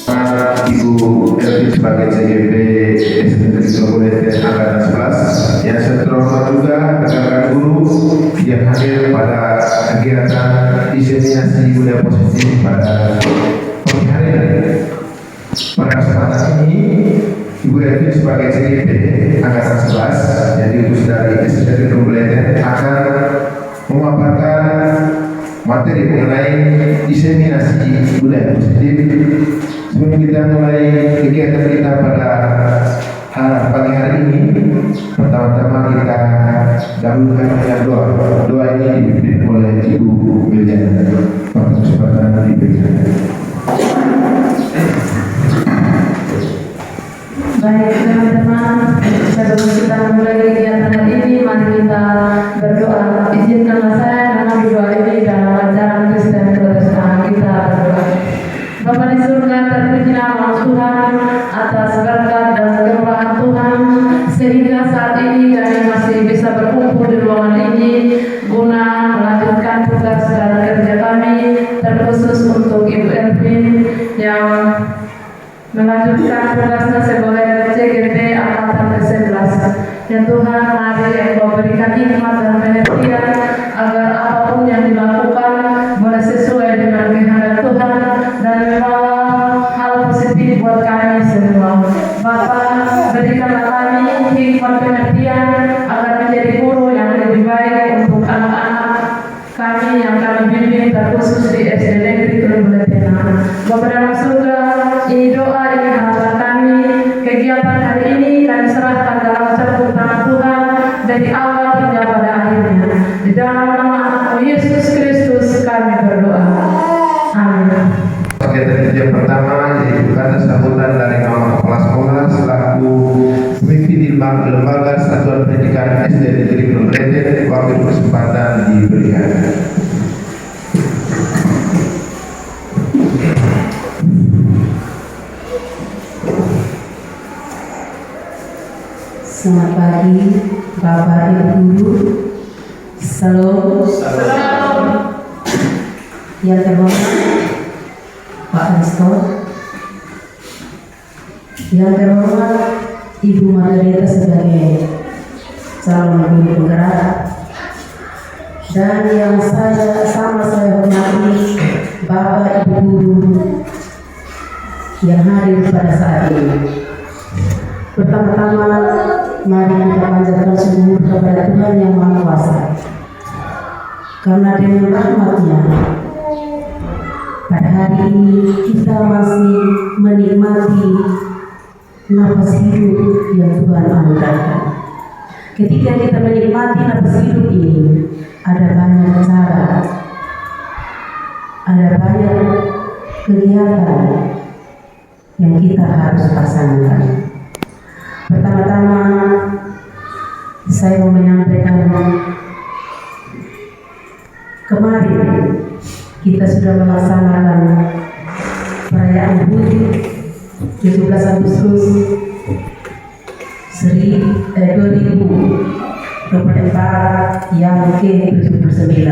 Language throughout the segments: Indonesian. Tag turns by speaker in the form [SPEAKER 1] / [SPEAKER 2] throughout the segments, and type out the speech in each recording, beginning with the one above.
[SPEAKER 1] Ibu Elvin sebagai CGP Metropolitan Angkatan 11, yang saya terhormat juga rekan-rekan guru yang hadir pada kegiatan diseminasi budaya positif pada pagi hari ini. Pada kesempatan ini, Ibu Elvin sebagai CGP Angkatan 11 yang diutus dari SDN Metropolitan akan memaparkan materi mengenai diseminasi budaya positif. Sebelum kita mulai kegiatan kita pada pagi hari ini, pertama-tama kita dahulukan dengan doa. Doa ini dipimpin oleh Ibu Meliana. Pada kesempatan diberikan.
[SPEAKER 2] Baik teman-teman, sebelum kita mulai kegiatan hari ini, mari kita berdoa. Izinkanlah saya mengambil doa ini dalam ajaran Kristen Protestan. Kita berdoa. Bapa di surga, terpuji nama Tuhan atas berkat dan kemurahan Tuhan, sehingga saat ini kami masih bisa berkumpul di ruangan ini guna melanjutkan tugas dan kerja kami, terkhusus untuk Ibu Elvin yang melanjutkan tugasnya sebagai CGP Angkatan ke-11. Ya Tuhan, mari Engkau berikan hikmat dan pengertian agar apapun yang dilakukan boleh sesuai dengan kehendak Tuhan dan membawa hal positif buat kami semua. Bapa, berikanlah kami hikmat pengertian agar menjadi guru yang lebih baik untuk anak-anak kami yang kami bimbing, terkhusus di SD Negeri Metropolitan. Bapa dalam surga, ini doa, ini harapan kami. Kegiatan hari ini kami serahkan dalam campur tangan Tuhan dari awal hingga pada akhirnya. Di dalam nama Yesus Kristus kami berdoa. Amin.
[SPEAKER 1] Kegiatan yang pertama yaitu kata sambutan dari Mama Kepala Sekolah selaku pemimpin di lembaga Satuan Pendidikan SD Negeri Metropolitan. Waktu kesempatan diberikan.
[SPEAKER 2] Selamat pagi, Bapak Ibu Guru. Salam. Yang terhormat Pak Risto, yang terhormat Ibu Margareta sebagai calon guru penggerak, dan yang saya hormati Bapak Ibu Guru yang hadir pada saat ini. Pertama-tama mari kita panjatkan syukur kepada Tuhan yang Maha Kuasa, karena dengan rahmat-Nya pada hari ini kita masih menikmati nafas hidup yang Tuhan anugerahkan. Ketika kita menikmati nafas hidup ini, ada banyak cara, ada banyak kegiatan yang kita harus laksanakan. Pertama-tama saya mau menyampaikan, kemarin kita sudah melaksanakan perayaan HUT 17 Agustus 2024 yang ke-79,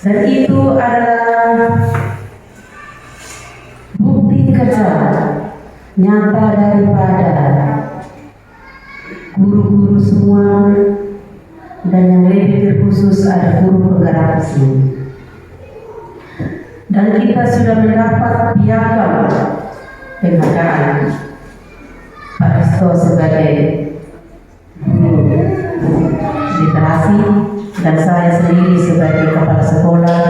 [SPEAKER 2] dan itu adalah bukti kerja nyata daripada guru-guru semua, dan yang lebih terkhusus ada guru penggerak di sini. Dan kita sudah mendapat piagam penghargaan Pak Risto sebagai guru literasi, dan saya sendiri sebagai kepala sekolah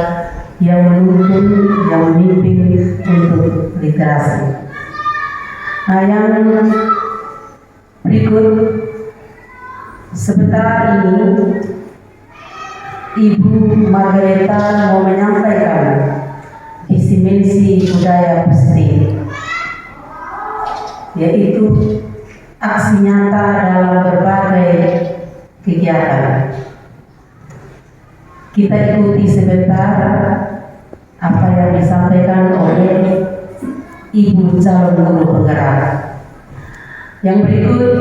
[SPEAKER 2] yang menuntun, yang memimpin untuk literasi. Nah, yang berikut sebentar ini Ibu Margareta mau menyampaikan visi misi budaya positif, yaitu aksi nyata dalam berbagai kegiatan. Kita ikuti sebentar apa yang disampaikan oleh Ibu calon guru penggerak. Yang berikut,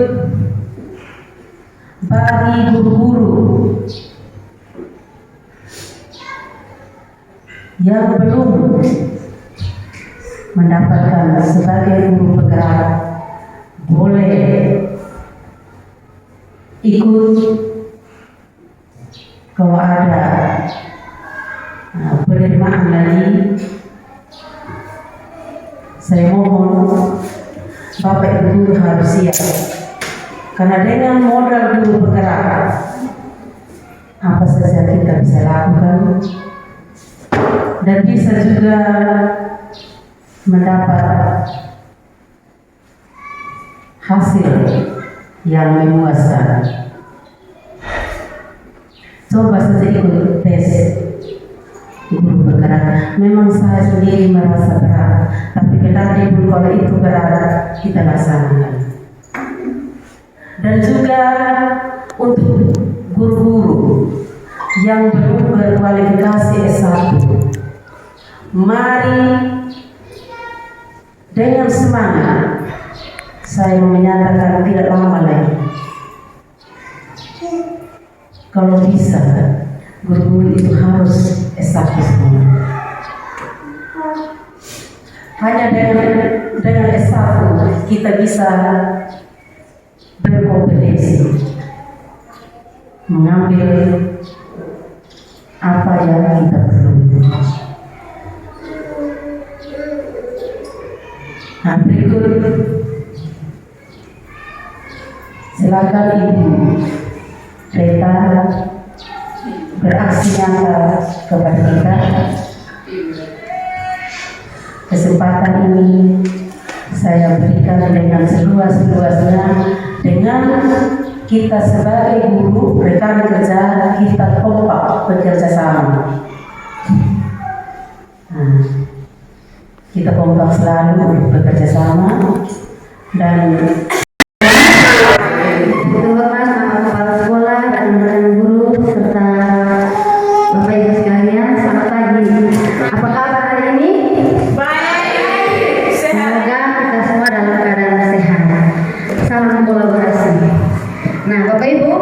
[SPEAKER 2] bagi guru-guru yang belum
[SPEAKER 3] mendapatkan sebagai guru penggerak boleh ikut kalau ada penerimaan lagi. Saya mohon Bapak Ibu guru harus siap, karena dengan modal guru penggerak apa saja kita bisa lakukan dan bisa juga mendapat hasil yang memuaskan. Coba saja ikut tes guru penggerak. Memang saya sendiri merasa berat, tapi kendati pun kalau itu berat kita laksanakan. Dan juga untuk guru-guru yang belum berkualifikasi S1, mari dengan semangat. Saya menyatakan tidak lama lagi, kalau bisa guru-guru itu harus S1 semua. Hanya dengan S1 kita bisa berkompetisi mengambil apa yang kita perlu. Nah, berikut silakan Ibu Reta beraksi nyata kepada kita. Kesempatan ini saya berikan dengan seluas-luasnya, dengan kita sebagai guru, rekan kerja, kita kompak bekerja sama. Nah, kita kompak selalu bekerja sama dan
[SPEAKER 2] Terhormat Bapak Kepala Sekolah dan rekan guru serta Bapak Ibu sekalian, selamat pagi. Apa kabar hari ini? Baik. Semoga kita semua dalam keadaan sehat. Salam kolaborasi. Nah, Bapak Ibu,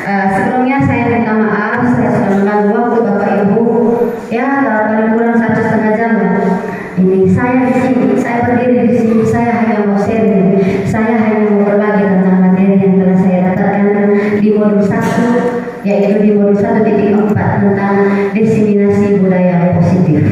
[SPEAKER 2] sebelumnya saya minta maaf saya sudah mengganggu waktu Bapak Ibu. Ya, paling kurang 1,5 jam. Ini saya di sini, saya berdiri di sini, saya hanya mau sharing, saya hanya mau berbagi tentang materi yang telah saya dapatkan di modul 1, yaitu di modul 1.4 tentang diseminasi budaya positif.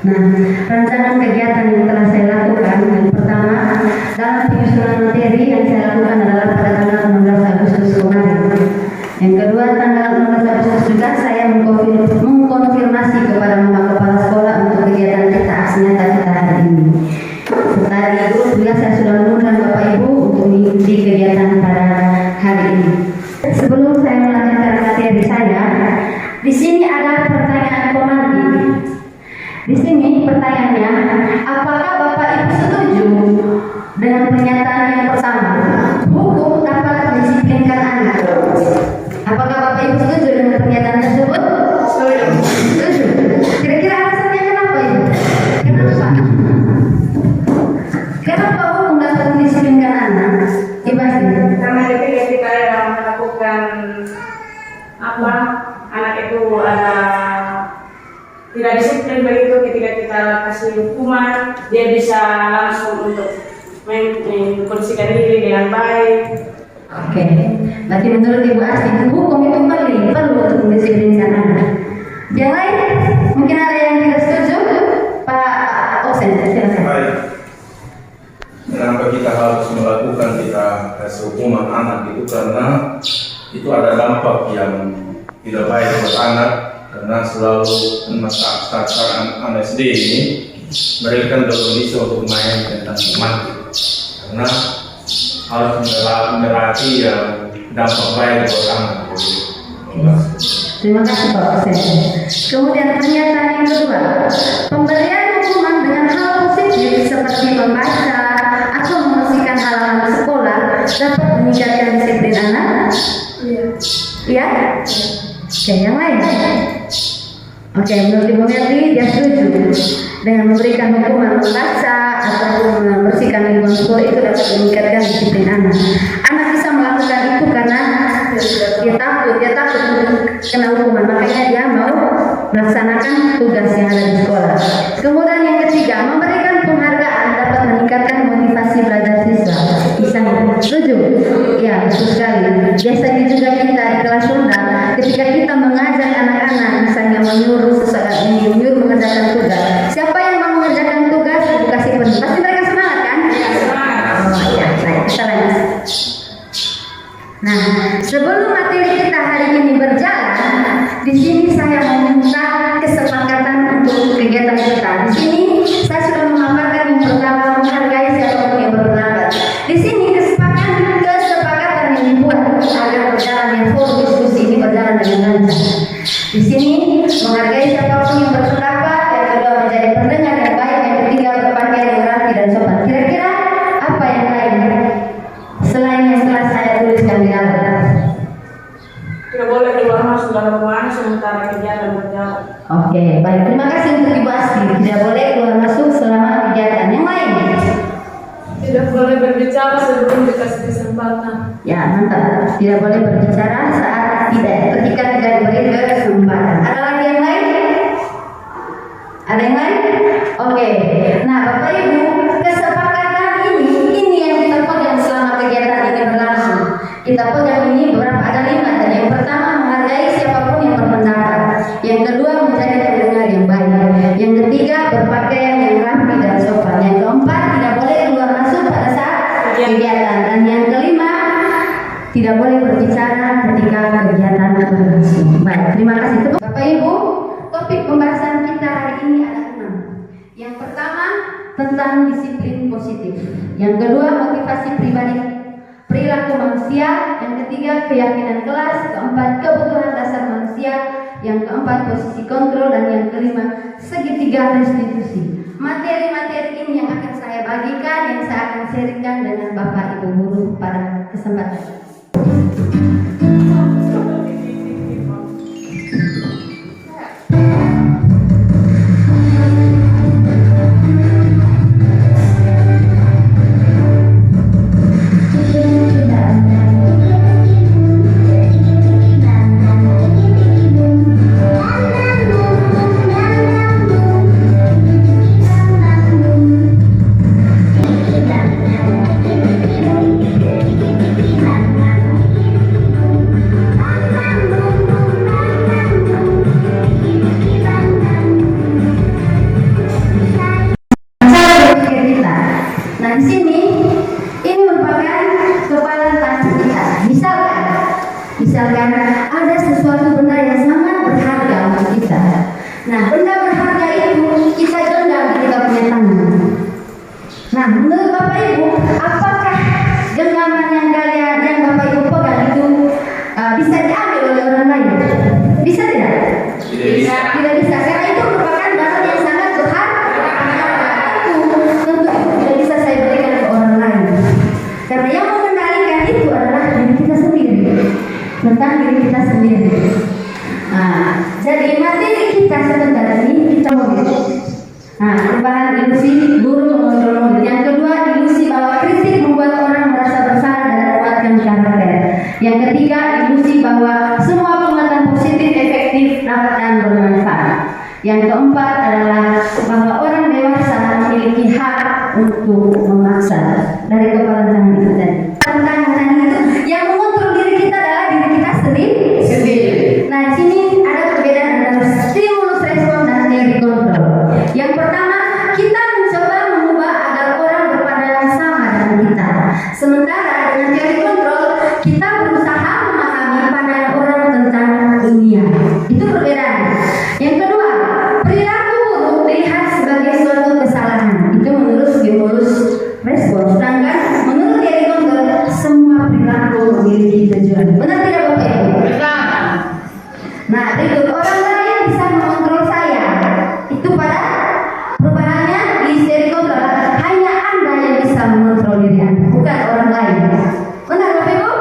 [SPEAKER 2] Nah, rancangan kegiatan yang telah saya lakukan, yang pertama dalam penyusunan materi yang saya lakukan adalah pada tanggal 16 Agustus kemarin. Yang kedua, tanggal 16 Agustus juga saya mengkonfirmasi kepada Bapak Kepala Sekolah untuk kegiatan kita aksi nyata kita hari ini. Setelah di grup juga saya sudah mengundang Bapak Ibu untuk mengikuti kegiatan pada hari ini. Sebelum saya melanjutkan materi saya, di sini ada pertanyaan komandi. Di sini pertanyaannya, apakah Bapak Ibu setuju dengan pernyataan yang pertama, hukum dapat mendisiplinkan anak? Apakah Bapak Ibu setuju dengan pernyataan tersebut? Setuju. Kira-kira alasannya kenapa Ibu? Kenapa? Kenapa hukum dapat mendisiplinkan anak? Dibahas.
[SPEAKER 4] Karena ketika kita yang melakukan anak itu ada tidak disiplin begitu, ketika kita kasih hukuman dia bisa langsung untuk mengkondisikan diri dengan baik.
[SPEAKER 2] Oke, berarti menurut Ibu Asti hukum itu perlu untuk mendisiplinkan anak. Yang lain mungkin ada yang tidak setuju, Pak Osen, silakan.
[SPEAKER 5] Baik. Kenapa kita harus melakukan kita kasih hukuman anak itu, karena itu ada dampak yang tidak baik buat anak, karena selalu saat anak SD ini mereka belum bisa untuk main tentang romantik, karena harus melatih yang dampak baik buat anak.
[SPEAKER 2] Terima kasih Pak Osen. Kemudian pernyataan yang kedua, pemberian hukuman dengan hal positif seperti membaca atau membersihkan halaman sekolah dapat meningkatkan disiplin anak. Iya. Oke, yang lain. Oke, menurut Ibu Merti dia setuju dengan memberikan hukuman membaca atau membersihkan lingkungan sekolah itu dapat meningkatkan disiplin anak. Anak bisa melakukan itu karena dia takut untuk kena hukuman, makanya dia mau melaksanakan tugas yang ada di sekolah. Kemudian yang ketiga, memberikan penghargaan dapat meningkatkan motivasi belajar siswa. Misalnya, setuju? Ya, betul sekali. Biasanya juga kita di kelas Sunda, ketika kita mengajak anak-anak, misalnya menyuruh mengerjakan tugas. Siapa yang mau mengerjakan tugas, ibu kasih penuh. Pasti mereka semangat kan? Oh ya, baik. Kita lanjut. Nah, sebelum materi kita hari ini berjalan, di sini saya meminta kesepakatan untuk kegiatan kita. Di sini saya sudah memaparkan yang pertama, menghargai siapapun yang berpendapat. Di sini kesepakatan yang dibuat agar berjalan yang forum diskusi ini berjalan dengan lancar. Di sini menghargai siapapun yang berpendapat, yang kedua menjadi pendengar yang baik, yang ketiga berpakaian yang rapi dan sopan. Kira-kira apa yang lain selain yang telah saya tuliskan di atas?
[SPEAKER 4] Tidak boleh keluar masuk dalam ruangan sementara kegiatan berjalan.
[SPEAKER 2] Oke, baik. Terima kasih untuk Ibu Asti. Tidak boleh keluar masuk selama kegiatan. Yang lain?
[SPEAKER 6] Tidak boleh berbicara sebelum dikasih kesempatan.
[SPEAKER 2] Ya, mantap. Tidak boleh berbicara saat ketika tidak diberi kesempatan. Ada lagi yang lain? Ada yang lain? Oke. Nah, Bapak Ibu, kesepakatan ini yang kita pegang selama kegiatan ini berlangsung. Kita pegang ini beberapa, ada 5 tadi. Yang pertama, menghargai siapapun yang berpendapat. Yang kedua, menjadi pendengar yang baik. Yang ketiga, berpakaian yang rapi dan sopan. Yang keempat, tidak boleh keluar masuk pada saat kegiatan. Dan yang kelima, tidak boleh berbicara ketika kegiatan berlangsung. Baik, terima kasih. Bapak Ibu, topik pembahasan kita hari ini ada 6. Yang pertama, tentang disiplin positif. Yang kedua, motivasi pribadi, perilaku manusia. Yang ketiga, keyakinan kelas. Keempat, kebutuhan dasar manusia. Yang keempat, posisi kontrol. Dan yang kelima, segitiga restitusi. Materi-materi ini yang akan saya bagikan, yang saya akan sharingkan dengan Bapak Ibu guru pada kesempatan. Nah, di sini ini merupakan kepala tangan kita. Misalkan ada sesuatu benda yang sangat berharga untuk kita. Nah, benda berharga itu kita genggam di kita punya tangan. Nah, menurut Bapak Ibu, apakah genggaman yang Bapak Ibu pegang itu bisa diambil oleh orang lain? Bisa tidak? Tidak bisa. Karena itu merupakan barang yang sangat berharga. Karena yang mengendalikan itu adalah diri kita sendiri, tentang diri kita sendiri. Nah, jadi materi kita sebentar ini kita mobil. Nah, perubahan ilusi guru mengontrol mobil. Yang kedua, ilusi bahwa kritik membuat orang merasa bersalah dan menguatkan karakter. Yang ketiga, ilusi bahwa semua penguatan positif efektif dan bermanfaat. Yang keempat adalah bahwa orang dewasa memiliki hak untuk memaksa. Dari kepala tangan itu tadi. Tangan itu yang mengontrol diri kita adalah diri kita sendiri. Nah, di sini ada perbedaan antara stimulus respon dan teori kontrol. Yang pertama, kita mencoba mengubah agar orang berpandangan sama dengan kita. Sementara dengan teori kontrol, kita berusaha memahami pandangan orang tentang dunia. Itu perbedaan. Yang kedua, perilaku buruk dilihat sebagai suatu kesalahan. Itu menurut stimulus respon. Sedangkan menurut teori kontrol, semua perilaku memiliki tujuan. Benar tidak Bapak Ibu? Benar. Nah, berikut orang lain bisa mengontrol saya. Itu pada perubahannya di teori kontrol. Hanya Anda yang bisa mengontrol diri Anda, bukan orang lain. Benar Bapak Ibu?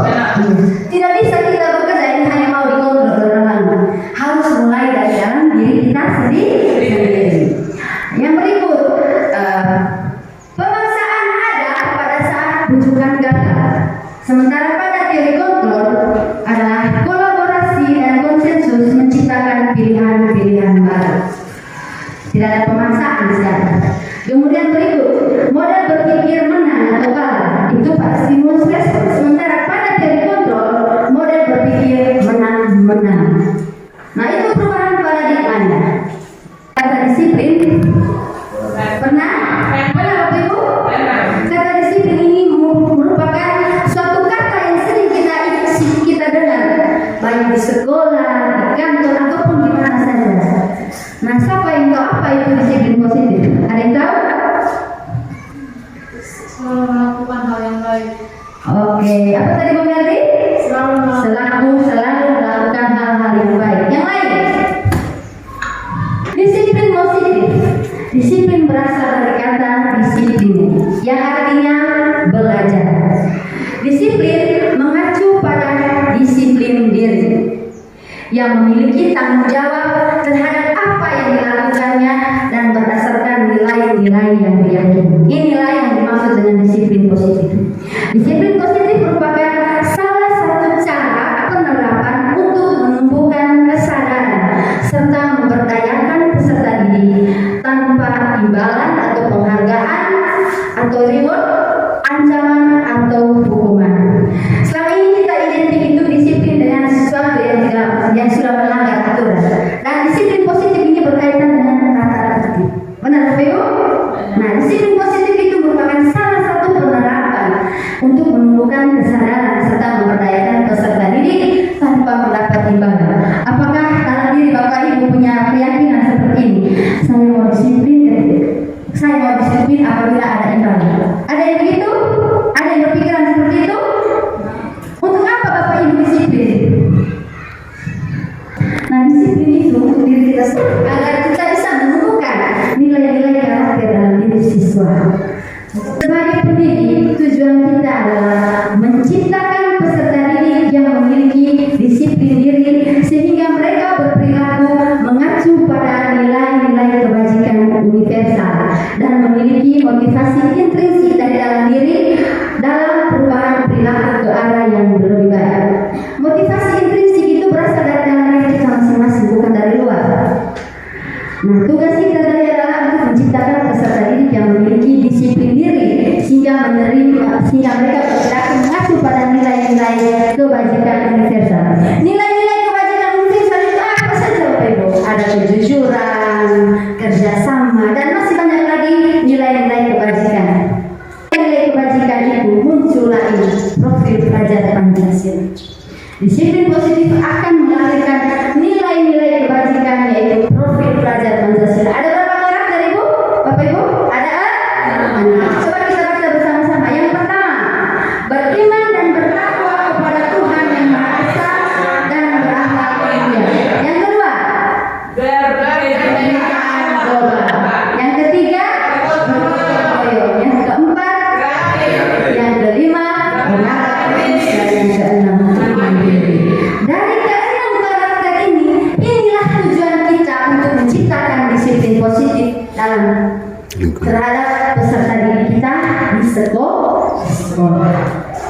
[SPEAKER 2] Benar. Tidak bisa kita bekerja ini hanya mau dikontrol oleh orang lain. Harus mulai dari dalam diri kita sendiri. Yang berikut, pemaksaan ada pada saat bujukan gagal. Sementara pada teori kontrol,
[SPEAKER 7] pilihan-pilihan baru. Tidak ada pemaksaan sekarang. Kemudian berikut, model berpikir menang atau kalah itu pada stimulus respons. Sementara pada teori kontrol, model berpikir menang. Nah itu perubahan paradigmanya. Kata disiplin, pernah Bapak Ibu? Kata disiplin ini merupakan suatu kata yang sering kita dengar, baik di sekolah, di kantor ataupun di mana saja. Nah, siapa yang tahu apa itu disiplin positif? Ada yang tahu?
[SPEAKER 6] Selalu melakukan hal yang baik.
[SPEAKER 7] Oke, apa tadi Bang Meldi?
[SPEAKER 6] Selalu
[SPEAKER 7] melakukan hal-hal yang baik. Yang lain? Disiplin positif. Disiplin berasal dari kata disiplin, yang artinya belajar. Disiplin mengacu pada disiplin diri, yang memiliki tanggung jawab terhadap apa yang dilakukannya dan berdasarkan nilai-nilai yang diyakini. Inilah yang dimaksud dengan disiplin positif. Disiplin positif merupakan salah satu cara penerapan untuk menumbuhkan kesadaran serta memberdayakan peserta didik tanpa imbalan atau penghargaan atau reward, ancaman atau hukuman. Selama ini kita identik itu disiplin dengan sesuatu yang sudah melanggar aturan. Dan disiplin positif ini berkaitan dengan tata tertib. Benar Bapak Ibu? Nah, disiplin positif itu merupakan salah satu penerapan untuk menumbuhkan kesadaran serta memberdayakan peserta didik tanpa mendapat imbalan. Apakah dalam diri Bapak Ibu punya keyakinan seperti ini? Saya mau disiplin apabila ada imbalan. Ada yang begitu? Ada yang berpikiran seperti itu? Untuk apa Bapak Ibu disiplin? Nah, disiplin itu untuk diri kita sendiri agar kita bisa menemukan nilai-nilai karakter dalam diri siswa. Sebagai pendidik, tujuan kita adalah menciptakan peserta didik yang memiliki disiplin diri sehingga mereka berperilaku mengacu pada nilai-nilai kebajikan universal dan memiliki motivasi intrinsik dari dalam diri dalam perubahan perilaku ke arah yang lebih baik. Motivasi intrinsik itu berasal dari dalam diri kita masing-masing, bukan dari luar. Nah, tugas kita tadi adalah untuk menciptakan peserta didik yang memiliki disiplin diri sehingga mereka berperilaku mengacu pada nilai-nilai kebajikan universal. Nilai-nilai kebajikan universal itu apa saja Bapak Ibu? Ada kejujuran, kerjasama, dan masih banyak lagi nilai-nilai kebajikan. Nilai kebajikan itu muncullah ini profil pelajar Pancasila. Disiplin positif akan melahirkan nilai-nilai kebajikan yaitu profil pelajar Pancasila. Ada berapa karakter Ibu? Bapak Ibu? Ada? Coba kita baca bersama-sama. Yang pertama, beriman dan bertakwa kepada Tuhan yang Maha Esa dan berakhlak mulia. Yang kedua, berkebinekaan global. Yang ketiga, bergotong royong. Yang keempat, yang kelima, berakhlak, dan yang keenam, dari keenam karakter ini, inilah tujuan kita untuk menciptakan disiplin positif dalam terhadap peserta didik kita di sekolah.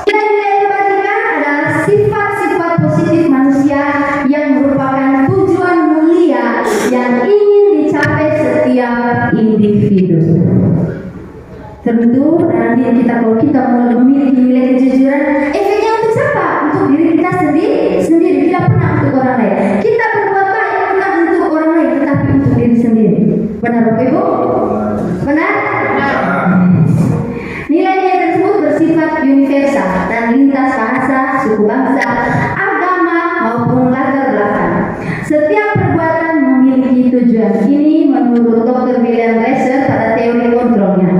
[SPEAKER 7] Nilai-nilai kebajikan adalah sifat-sifat positif manusia yang merupakan tujuan mulia yang ingin dicapai setiap individu. Tentu dalam diri kita, kalau kita memiliki nilai kejujuran, efeknya untuk siapa? Untuk diri kita sendiri, tidak pernah untuk orang lain. Kita berbuat baik bukan untuk orang lain, tetapi untuk diri sendiri. Benar Bapak Ibu? Benar? Nilai-nilai tersebut bersifat universal dan lintas bahasa, suku bangsa, agama maupun latar belakang. Setiap perbuatan memiliki tujuan. Ini menurut Dr. William Glasser pada teori kontrolnya.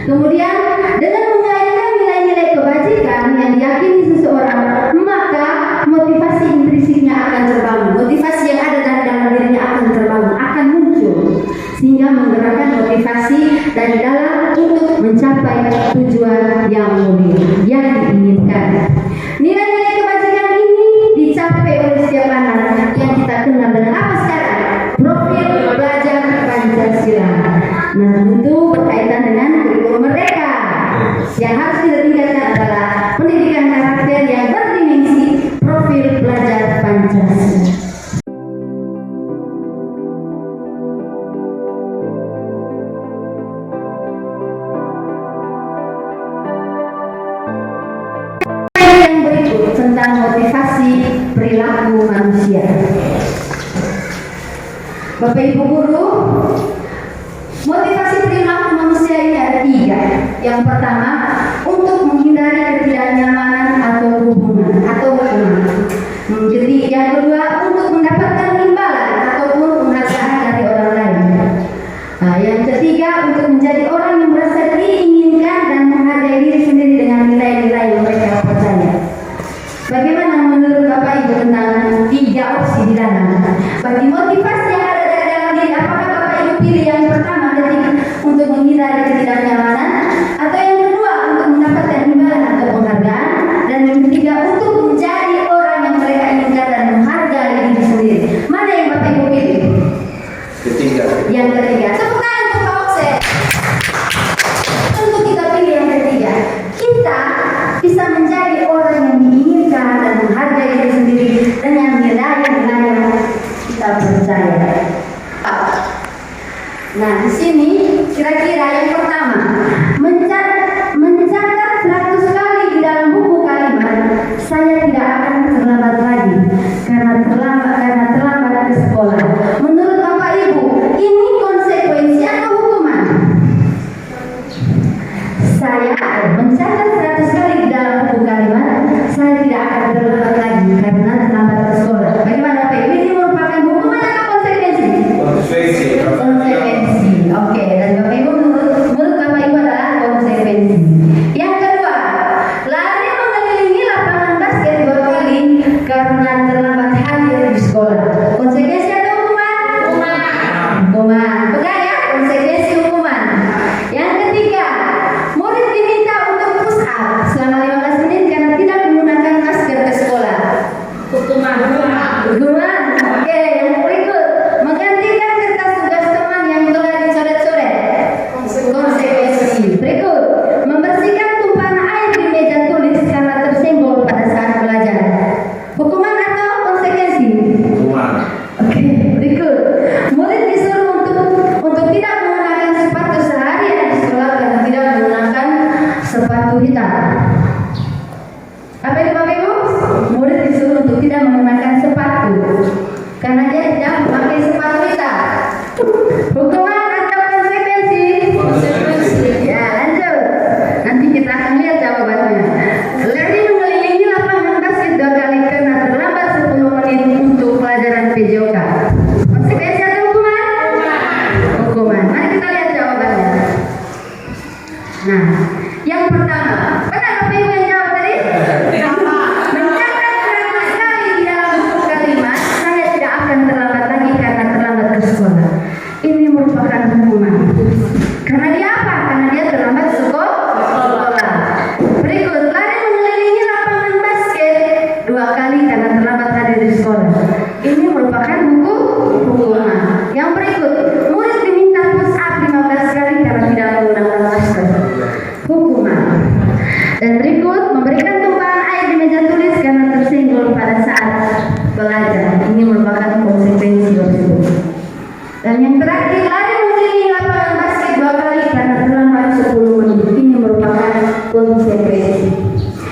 [SPEAKER 7] Kemudian dengan mengaitkan nilai-nilai kebajikan yang diyakini seseorang, maka motivasi intrinsiknya akan terbangun. Motivasi yang ada dalam dirinya akan terbangun, akan muncul, sehingga menggerakkan motivasi dari dalam untuk mencapai tujuan yang mulia yang diinginkan. Nilai-nilai kebajikan ini dicapai oleh setiap anak yang kita kenal dengan apa sekarang? Profil pelajar Pancasila. Nah, tentu berkaitan dengan kurikulum mereka. Yang harus kita tingkatkan adalah pendidikan karakter yang berdimensi profil pelajar Pancasila. tentang motivasi perilaku manusia. Bapak Ibu Guru, motivasi perilaku manusia ini ada 3. Yang pertama, untuk menghindari ketidaknyamanan atau hubungan atau hubungan. Jadi yang kedua, untuk mendapatkan imbalan ataupun penghargaan dari orang lain. Nah, yang ketiga, untuk menjadi orang yang merasa diinginkan dan menghargai diri sendiri dengan nilai-nilai yang mereka percaya. Bagaimana menurut Bapak Ibu tentang 3 opsi di dalam? Bagi motivasi yang ada dari dalam diri, apakah Bapak Ibu pilih yang pertama untuk menghindari ketidaknyamanan, atau yang kedua untuk mendapatkan imbalan atau penghargaan, dan yang ketiga untuk menjadi orang yang mereka inginkan dan menghargai diri sendiri? Mana yang Bapak Ibu pilih?
[SPEAKER 1] Ketiga.
[SPEAKER 7] Yang ketiga. Tepuk tangan untuk Pak Okse. Untuk kita pilih yang ketiga, kita bisa menjadi orang yang diinginkan dan menghargai diri sendiri dengan nilai-nilai yang kita percaya. Nah, di sini kira-kira yang pertama, mencatat 100 kali di dalam buku kalimat, saya tidak akan terlambat lagi karena terlambat ke sekolah. Menurut Bapak Ibu, ini konsekuensi atau hukuman? Saya mencatat 100 kali di dalam buku kalimat, saya tidak akan terlambat lagi karena terlambat ke sekolah. Bagaimana Bapak Ibu? Ini merupakan hukuman atau konsekuensi?
[SPEAKER 1] Konsekuensi.
[SPEAKER 7] Konsekuensi. Oke, dan Bapak Ibu menurut Bapak Ibu adalah konsekuensi. Yang kedua, lari mengelilingi lapangan basket 2 kali karena terlambat hadir di sekolah. Konsekuensi atau hukuman? Hukuman. Benar ya? Konsekuensi hukuman. Yang ketiga, murid diminta untuk push up selama 15 menit karena tidak menggunakan masker ke sekolah.
[SPEAKER 4] Hukuman.
[SPEAKER 7] Hukuman. Oke, yang berikut, menggantikan kertas tugas teman yang telah dicoret-coret. Konsekuensi. Berikut, membersihkan tumpahan air di meja tulis karena tersenggol pada saat belajar. Hukuman atau konsekuensi?
[SPEAKER 1] Hukuman.
[SPEAKER 7] Oke, berikut, murid disuruh untuk tidak menggunakan sepatu seharian di sekolah karena tidak menggunakan sepatu hitam. Apa itu Bapak Ibu? Murid disuruh untuk tidak menggunakan sepatu karena dia tidak memakai sepatu hitam. Hukuman atau konsekuensi?
[SPEAKER 1] Konsekuensi.
[SPEAKER 7] Ya, lanjut. Nanti kita akan lihat jawabannya. Lari mengelilingi lapangan basket 2 kali karena terlambat 10 menit untuk pelajaran PJOK. Konsekuensi atau hukuman? Hukuman. Mari kita lihat jawabannya. Nah, yang pertama, benar Bapak Ibu yang jawab tadi? Mencatat 100 kali di dalam buku kalimat, saya tidak akan terlambat lagi karena terlambat ke sekolah. Ini merupakan hukuman. Karena dia apa? Karena dia terlambat sekolah. Berikut, lari mengelilingi lapangan basket 2 kali karena terlambat hadir di sekolah. Ini merupakan hukuman. Yang berikut, murid diminta push up 15 kali karena tidak menggunakan masker. Hukuman. Dan berikut, memberikan tumpahan air di meja tulis karena tersenggol pada saat belajar. Ini merupakan konsekuensi tersebut. Dan yang terakhir, lari mengelilingi lapangan basket 2 kali karena terlambat 10 menit. Ini merupakan konsekuensi.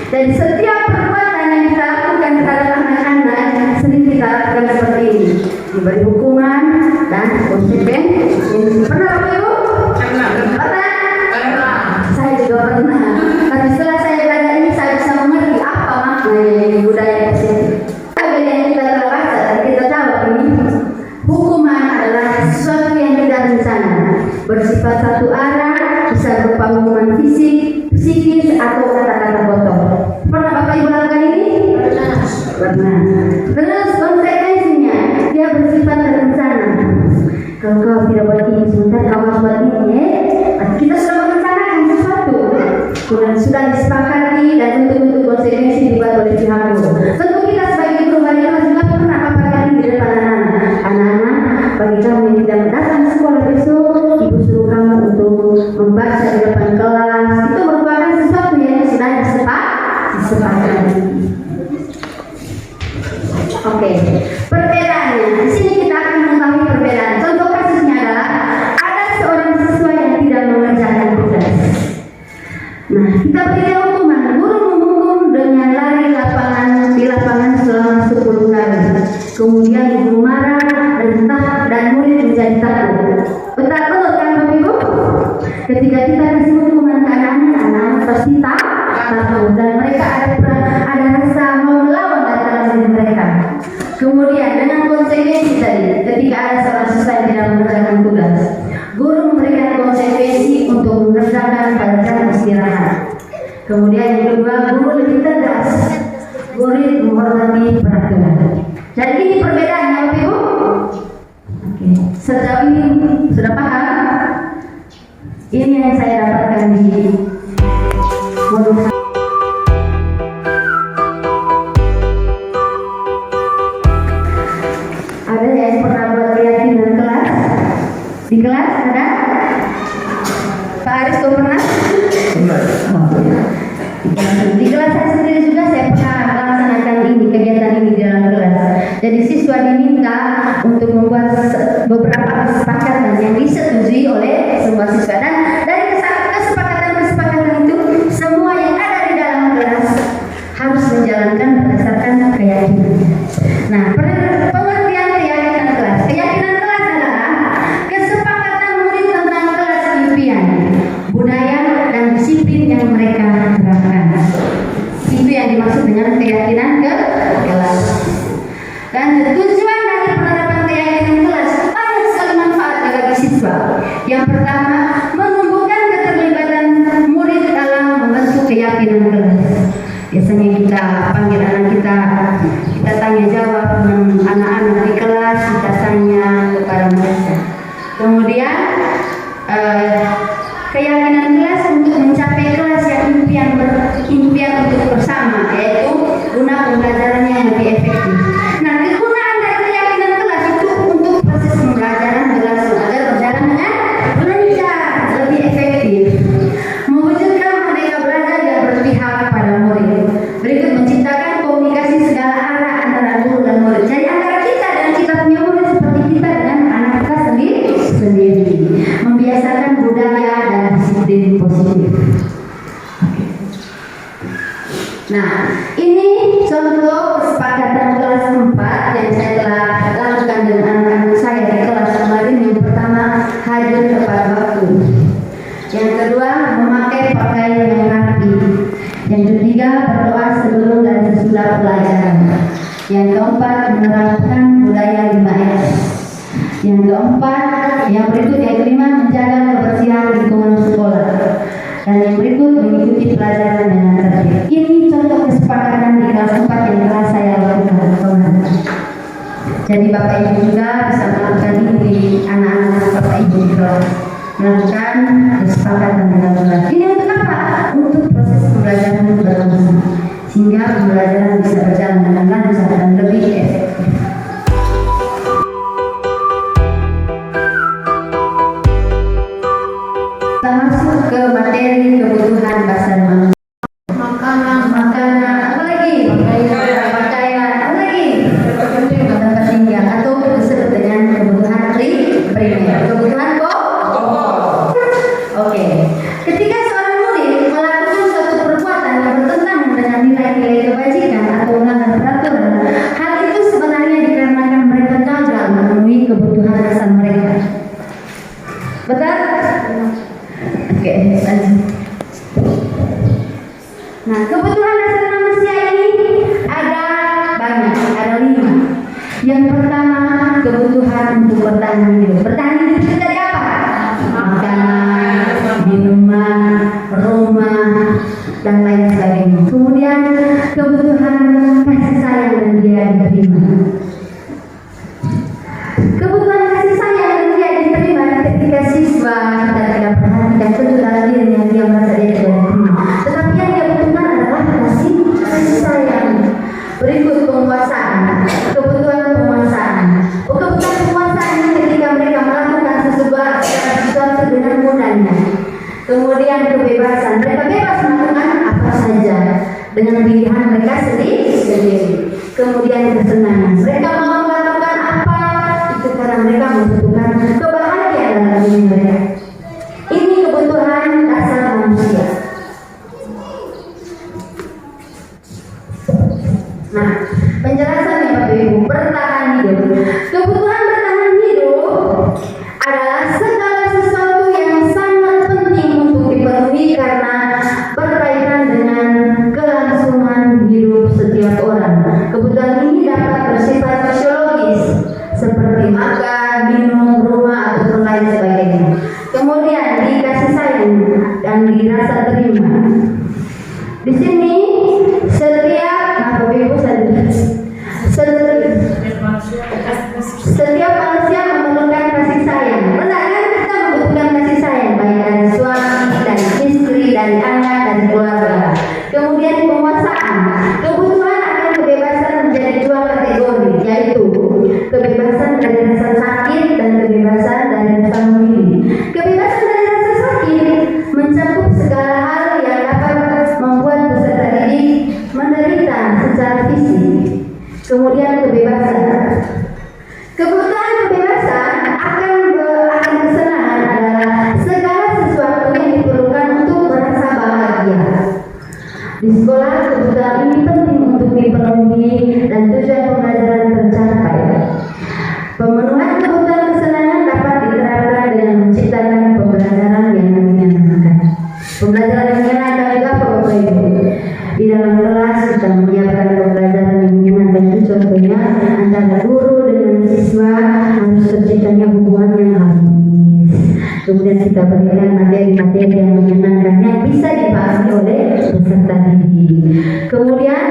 [SPEAKER 7] Dan setiap perbuatan yang kita lakukan terhadap anak-anak sering kita lakukan seperti ini, diberi hukuman dan konsekuensi. Pernah Bapak Ibu?
[SPEAKER 4] Pernah.
[SPEAKER 7] Saya juga pernah. Tapi setelah saya belajar ini, saya bisa mengerti apa makna budaya positif. Apa yang kita telah baca dan kita jawab ini, hukuman adalah sesuatu yang tidak rencana, bersifat satu arah, bisa berupa hukuman fisik, psikis, atau kata-kata kotor. Pernah Bapak Ibu lakukan ini? Pernah. Terus konsekuensinya, dia bersifat terencana. Kalau kau tidak buat ini sebentar, kau harus buat ini ya. Kita sudah merencanakan sesuatu, sudah disepakati dan untuk konsekuensi dibuat oleh pihak guru. Tentu kita sebagai guru harus juga pernah paparkan ini di depan anak-anak. Bagi kamu yang tidak datang sekolah besok, ibu suruh kamu untuk membaca di depan kelas. Itu merupakan sesuatu yang sudah ketika kita kasih hukuman ke anak-anak pasti takut dan mereka ada rasa mau melawan dalam diri mereka. Kemudian dengan konsekuensi tadi, ketika ada seorang siswa yang tidak mengerjakan tugas, guru memberikan konsekuensi untuk mengerjakan pada jam istirahat. Kemudian yang kedua, guru lebih tegas, murid menghormati peraturan. Jadi ini perbedaannya, Bapak Ibu. Oke. Sejauh ini sudah paham? Ini yang saya dapatkan di modul. Ada yang pernah buat keyakinan kelas? Di kelas ada? Pak Aris kau pernah? Di kelas saya sendiri juga saya pernah melaksanakan kegiatan ini di dalam kelas. Jadi siswa diminta untuk membuat beberapa kesepakatan yang disetujui oleh semua siswa, dan dari kesepakatan itu semua yang ada di dalam kelas harus menjalankan berdasarkan keyakinan. Nah, pengertian keyakinan kelas adalah kesepakatan murid tentang kelas impian, budaya dan disiplin yang mereka terapkan. Itu yang dimaksud dengan keyakinan kelas. Dan tujuan dari penerapan keyakinan kelas banyak sekali manfaatnya bagi siswa. Yang pertama, menumbuhkan keterlibatan murid dalam membentuk keyakinan kelas. Biasanya kita panggil anak kita tanya jawab dengan anak-anak di kelas, kita tanya kepada mereka. Kemudian keyakinan kelas untuk mencapai kelas yang impian untuk bersama, yaitu guna pembelajaran yang lebih efektif. Nah, kegunaan dari keyakinan kelas itu untuk proses pembelajaran berlangsung agar berjalan dengan lancar, lebih efektif, mewujudkan mereka belajar yang berpihak pada murid. Berikut menciptakan komunikasi segala arah antara guru dan murid. Jadi antara kita dan kita punya murid seperti kita dengan anak kita sendiri. Membiasakan budaya dan disiplin positif. Nah, ini contoh kesepakatan kelas 4 yang saya telah lakukan dengan anak-anak saya di kelas kemarin. Yang pertama, hadir tepat waktu. Yang kedua, memakai pakaian yang rapi. Yang ketiga, berdoa sebelum dan sesudah pelajaran. Yang keempat, menerapkan budaya 5S. Yang keempat, yang kelima, menjaga kebersihan lingkungan sekolah. Dan yang berikut, mengikuti pelajaran dengan tertib. Ini contoh kesepakatan di kelas 4 yang telah saya lakukan kemarin. Jadi Bapak Ibu juga bisa melakukan ini di anak-anak Bapak Ibu di kelas. Melakukan kesepakatan dalam kelas. Ini untuk apa? Untuk proses pembelajaran berlangsung, sehingga pembelajaran bisa berjalan dengan lancar dan lebih efektif. Kita masuk ke materi kebutuhan dasar manusia. Makanan, apa lagi? Pakaian, apa lagi? Tempat tinggal atau disebut dengan kebutuhan primer. Kebutuhan pokok. Oke. Ketika seorang murid melakukan suatu perbuatan yang bertentangan dengan nilai-nilai kebajikan atau melanggar peraturan, hal itu sebenarnya dikarenakan mereka gagal memenuhi kebutuhan dasar mereka. Betul? Oke, lanjut. Nah, kebutuhan dasar manusia ini ada banyak, ada 5. Yang pertama, kebutuhan untuk bertahan hidup. Bertahan hidup itu dari apa? Makanan, minuman, rumah, dan lain sebagainya. Kemudian kebutuhan kasih sayang dan dia diterima. Kebutuhan kasih sayang dan dia diterima ketika siswa kita tidak perhatikan tentu dalam dirinya dia merasa dia tidak diterima. Tetapi yang dia butuhkan adalah kasih sayang. Berikut penguasaan, kebutuhan penguasaan. Kebutuhan penguasaan ini ketika mereka melakukan sesuatu dengan mudahnya. Kemudian kebebasan, mereka bebas melakukan apa saja dengan pilihan mereka sendiri. Kemudian kesenangan, mereka mau melakukan apa itu karena mereka membutuhkan kebahagiaan dalam diri mereka. Ini kebutuhan dasar manusia. Nah, penjelasannya Bapak Ibu, bertahan hidup. Kebutuhan bertahan hidup adalah segala sesuatu yang sangat penting hubungan yang harmonis. Kemudian kita berikan materi-materi yang menyenangkan yang bisa dipahami oleh peserta didik. Kemudian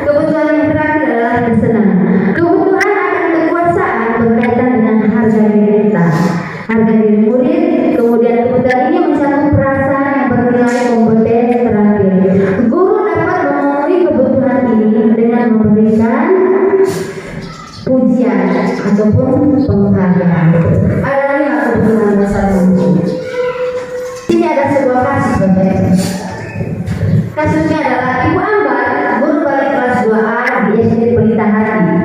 [SPEAKER 7] kebutuhan yang terakhir adalah kesenangan. Kebutuhan akan kekuasaan berkaitan dengan harga diri kita, harga diri murid. Kemudian kebutuhan ini mencakup perasaan yang bernilai kompeten terakhir. Guru dapat memenuhi kebutuhan ini dengan memberikan pujian ataupun penghargaan. Ada 5 kebutuhan dasar guru. Ini ada sebuah kasus Bapak Ibu. Kasusnya adalah Ibu Ambar, guru balik kelas 2A di SD Pelita Hati,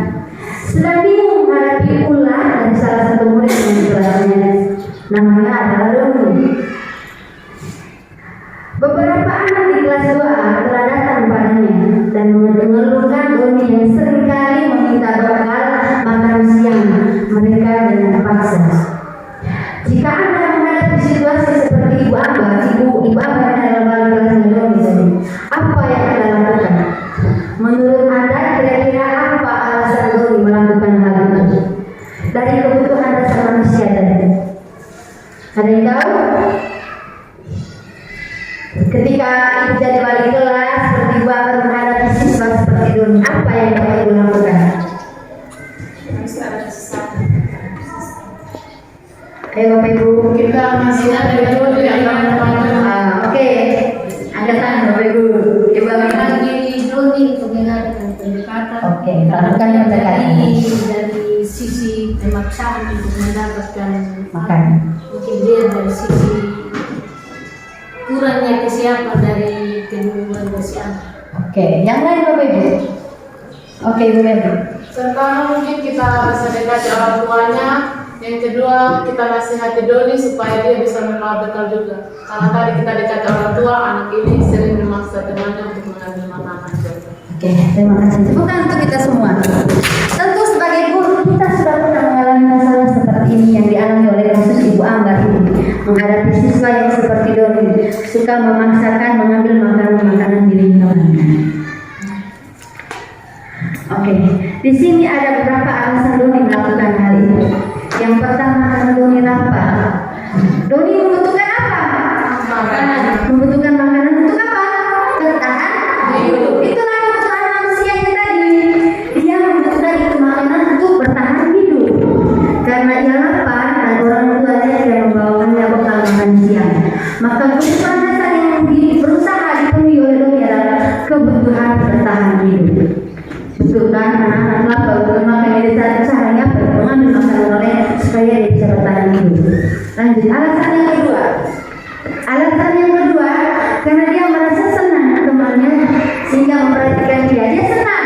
[SPEAKER 7] sedang bingung menghadapi ulah dari salah satu murid yang kelasnya. Namanya adalah Doni. Beberapa anak di kelas 2A telah datang padanya dan mengeluhkan Doni yang seringkali meminta bekal makan siang mereka dengan paksa. Jika Anda menghadapi situasi seperti Ibu Ambar, Ibu Ambar adalah balik kelasnya Doni tadi, apa yang Anda lakukan? Menurut Anda kira-kira apa alasan Doni melakukan hal itu? Dari kebutuhan dasar manusia tadi. Ada yang tahu? Ketika ibu jadi wali kelas, seperti Ibu Ambar menghadapi siswa seperti Doni, apa yang dapat Ibu lakukan? Ayo Bapak Ibu,
[SPEAKER 6] Kita masih ada dulu di alam
[SPEAKER 7] oke, angkat tangan Bapak Ibu. Ibu Ambar
[SPEAKER 3] Bagi Doni untuk mendengarkan pendekatan.
[SPEAKER 7] Oke, lakukan yang terkait.
[SPEAKER 3] Dari sisi pemaksaan untuk mendapatkan
[SPEAKER 7] Makan.
[SPEAKER 3] mungkin dia dari sisi kurangnya kesiapan dari kedua si anak.
[SPEAKER 7] Oke, yang lain Bapak Ibu. Oke, Ibu Mary.
[SPEAKER 6] Pertama mungkin kita bisa dekati orang tuanya. Yang kedua kita nasihati Doni supaya dia bisa membawa bekal juga. Karena tadi kita dekati orang tua, anak ini sering memaksa temannya untuk mengambil makanan.
[SPEAKER 7] Oke, terima kasih. Bukan untuk kita semua. Tentu sebagai guru kita sudah pernah mengalami masalah seperti ini yang dialami oleh kasus Ibu Ambar ini. Menghadapi siswa yang seperti Doni, suka memaksakan mengambil makanan-makanan di lingkungannya. Oke, di sini ada beberapa alasan Doni melakukan hal ini. Yang pertama, karena Doni lapar. Doni membutuhkan apa? Makanan. Membutuhkan makanan untuk apa? Bertahan hidup. Itulah kebutuhan manusianya tadi. Dia membutuhkan itu makanan untuk bertahan hidup. Karena ia lapar dan orang tuanya tidak membawakannya bekal makan siang. Maka kebutuhan dasar yang berusaha dipenuhi oleh Doni adalah kebutuhan bertahan hidup. Betul kan, anak-anak lapar untuk makan ini caranya mengambil makanan oleh supaya dia bisa bertahan hidup. Lanjut, alasan yang kedua. Alasan yang kedua, karena dia merasa senang temannya sehingga memperhatikan dia. Dia senang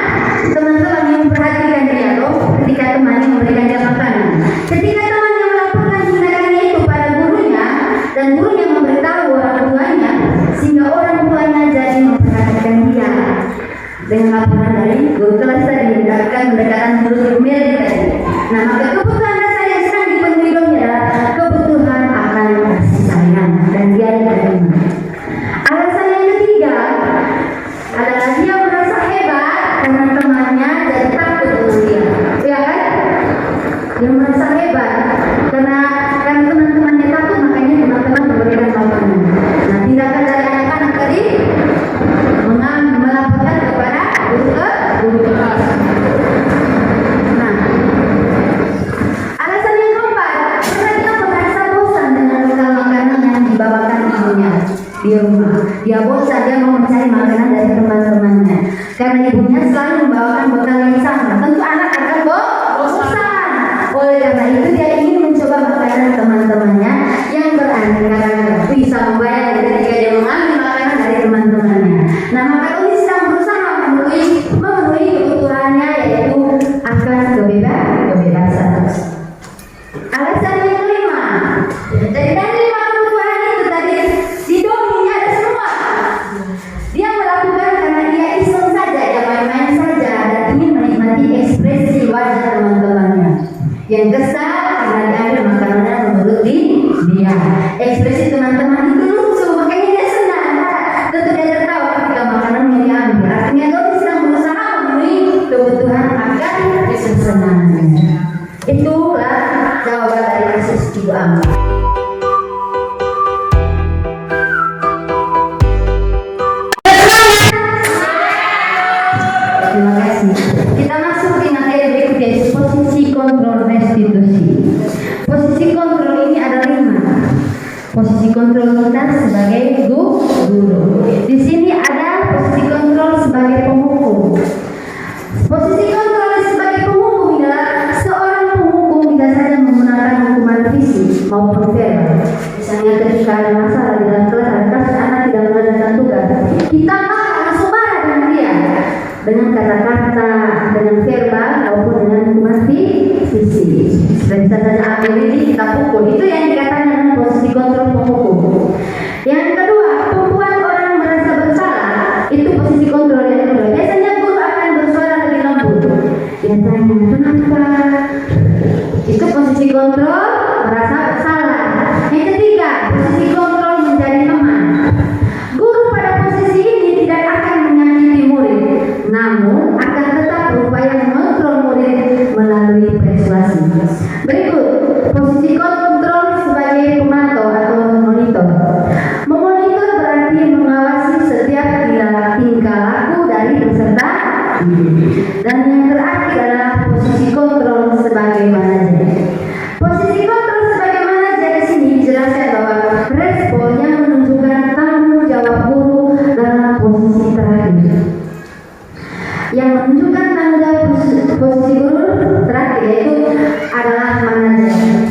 [SPEAKER 7] teman-teman yang memperhatikan dia loh ketika temannya memberikan dia makanan. Ketika temannya melaporkan tindakannya itu pada gurunya dan gurunya memberitahu orang tuanya, sehingga orang tuanya jadi memperhatikan dia. Dengan laporan dari guru kelas tadi mendekatkan menurut Ibu Mary tadi. Nah, maka kebutuhan dasar yang sedang dipenuhi Doni adalah kebutuhan akan kasih sayang dan dia diterima. Alasan yang ketiga adalah dia merasa hebat karena temannya jadi takut dengan dia. Ya kan? Dia merasa hebat karena teman-temannya takut, makanya teman-teman memberikan makanan. Nah, tindakan dari anak-anak tadi melaporkan kepada guru kelas. Nah, alasan yang keempat, karena dia merasa bosan dengan bekal makanan yang dibawakan ibunya di rumah. Dia bosan, dia mau mencari makanan dari teman-temannya. Karena ibunya selalu membawakan bekal yang sama. Tentu anak akan bosan. Oleh karena itu dia ingin mencoba makanan teman-temannya yang beraneka ragam. Bisa membayar ketika dia mengambil makanan dari teman-temannya. Nah, maka Doni sedang berusaha memenuhi kebutuhannya, yaitu akan kebebasan. Alasan yang kelima, dari 5 kebutuhan itu tadi, si Doni ada semua. Dia melakukan karena dia iseng saja, dia main-main saja dan ingin menikmati ekspresi wajah teman-temannya. Yang kesal karena diambil makanannya menurut dia. Ekspresi teman-teman itu lucu, makanya dia senang. Tentu dia tertawa ketika makanannya diambil. Artinya Doni sedang berusaha memenuhi kebutuhan agar kesenangan. Itulah jawaban dari Ibu Amar. Terima kasih. Kita masuk di materi berikutnya, yaitu posisi kontrol restitusi. Posisi kontrol ini ada 5. Posisi kontrol kita sebagai guru. Di sini ada posisi kontrol sebagai penghukum. Posisi kontrol sebagai penghukum adalah seorang penghukum tidak saja menggunakan hukuman fisik maupun verbal. Misalnya ketika ada masalah di dalam kelas, ada kasus anak tidak mengerjakan tugas, kita langsung marah dengan dia dengan kata-kata, dengan verbal maupun dengan hukuman fisik. Dan bisa saja ambil ini kita pukul. Itu yang dikatakan dengan posisi kontrol penghukum. Yang kedua, membuat orang merasa bersalah. Itu posisi kontrol yang kedua. Biasanya guru akan bersuara lebih lembut. Dia tanya, kenapa? Itu posisi kontrol merasa bersalah. Yang ketiga, posisi kontrol menjadi teman. Guru pada posisi ini tidak akan menyakiti murid, namun akan tetap berupaya mengontrol murid melalui persuasi. Berikut, posisi kontrol sebagai pemantau atau monitor. Memonitor berarti mengawasi setiap tingkah laku dari peserta. Dan yang terakhir adalah posisi kontrol sebagai manajer. Posisi kontrol sebagai manajer di sini dijelaskan bahwa respon yang menunjukkan tanggung jawab guru dalam posisi terakhir. Yang menunjukkan tanggung jawab posisi guru terakhir yaitu adalah manajer.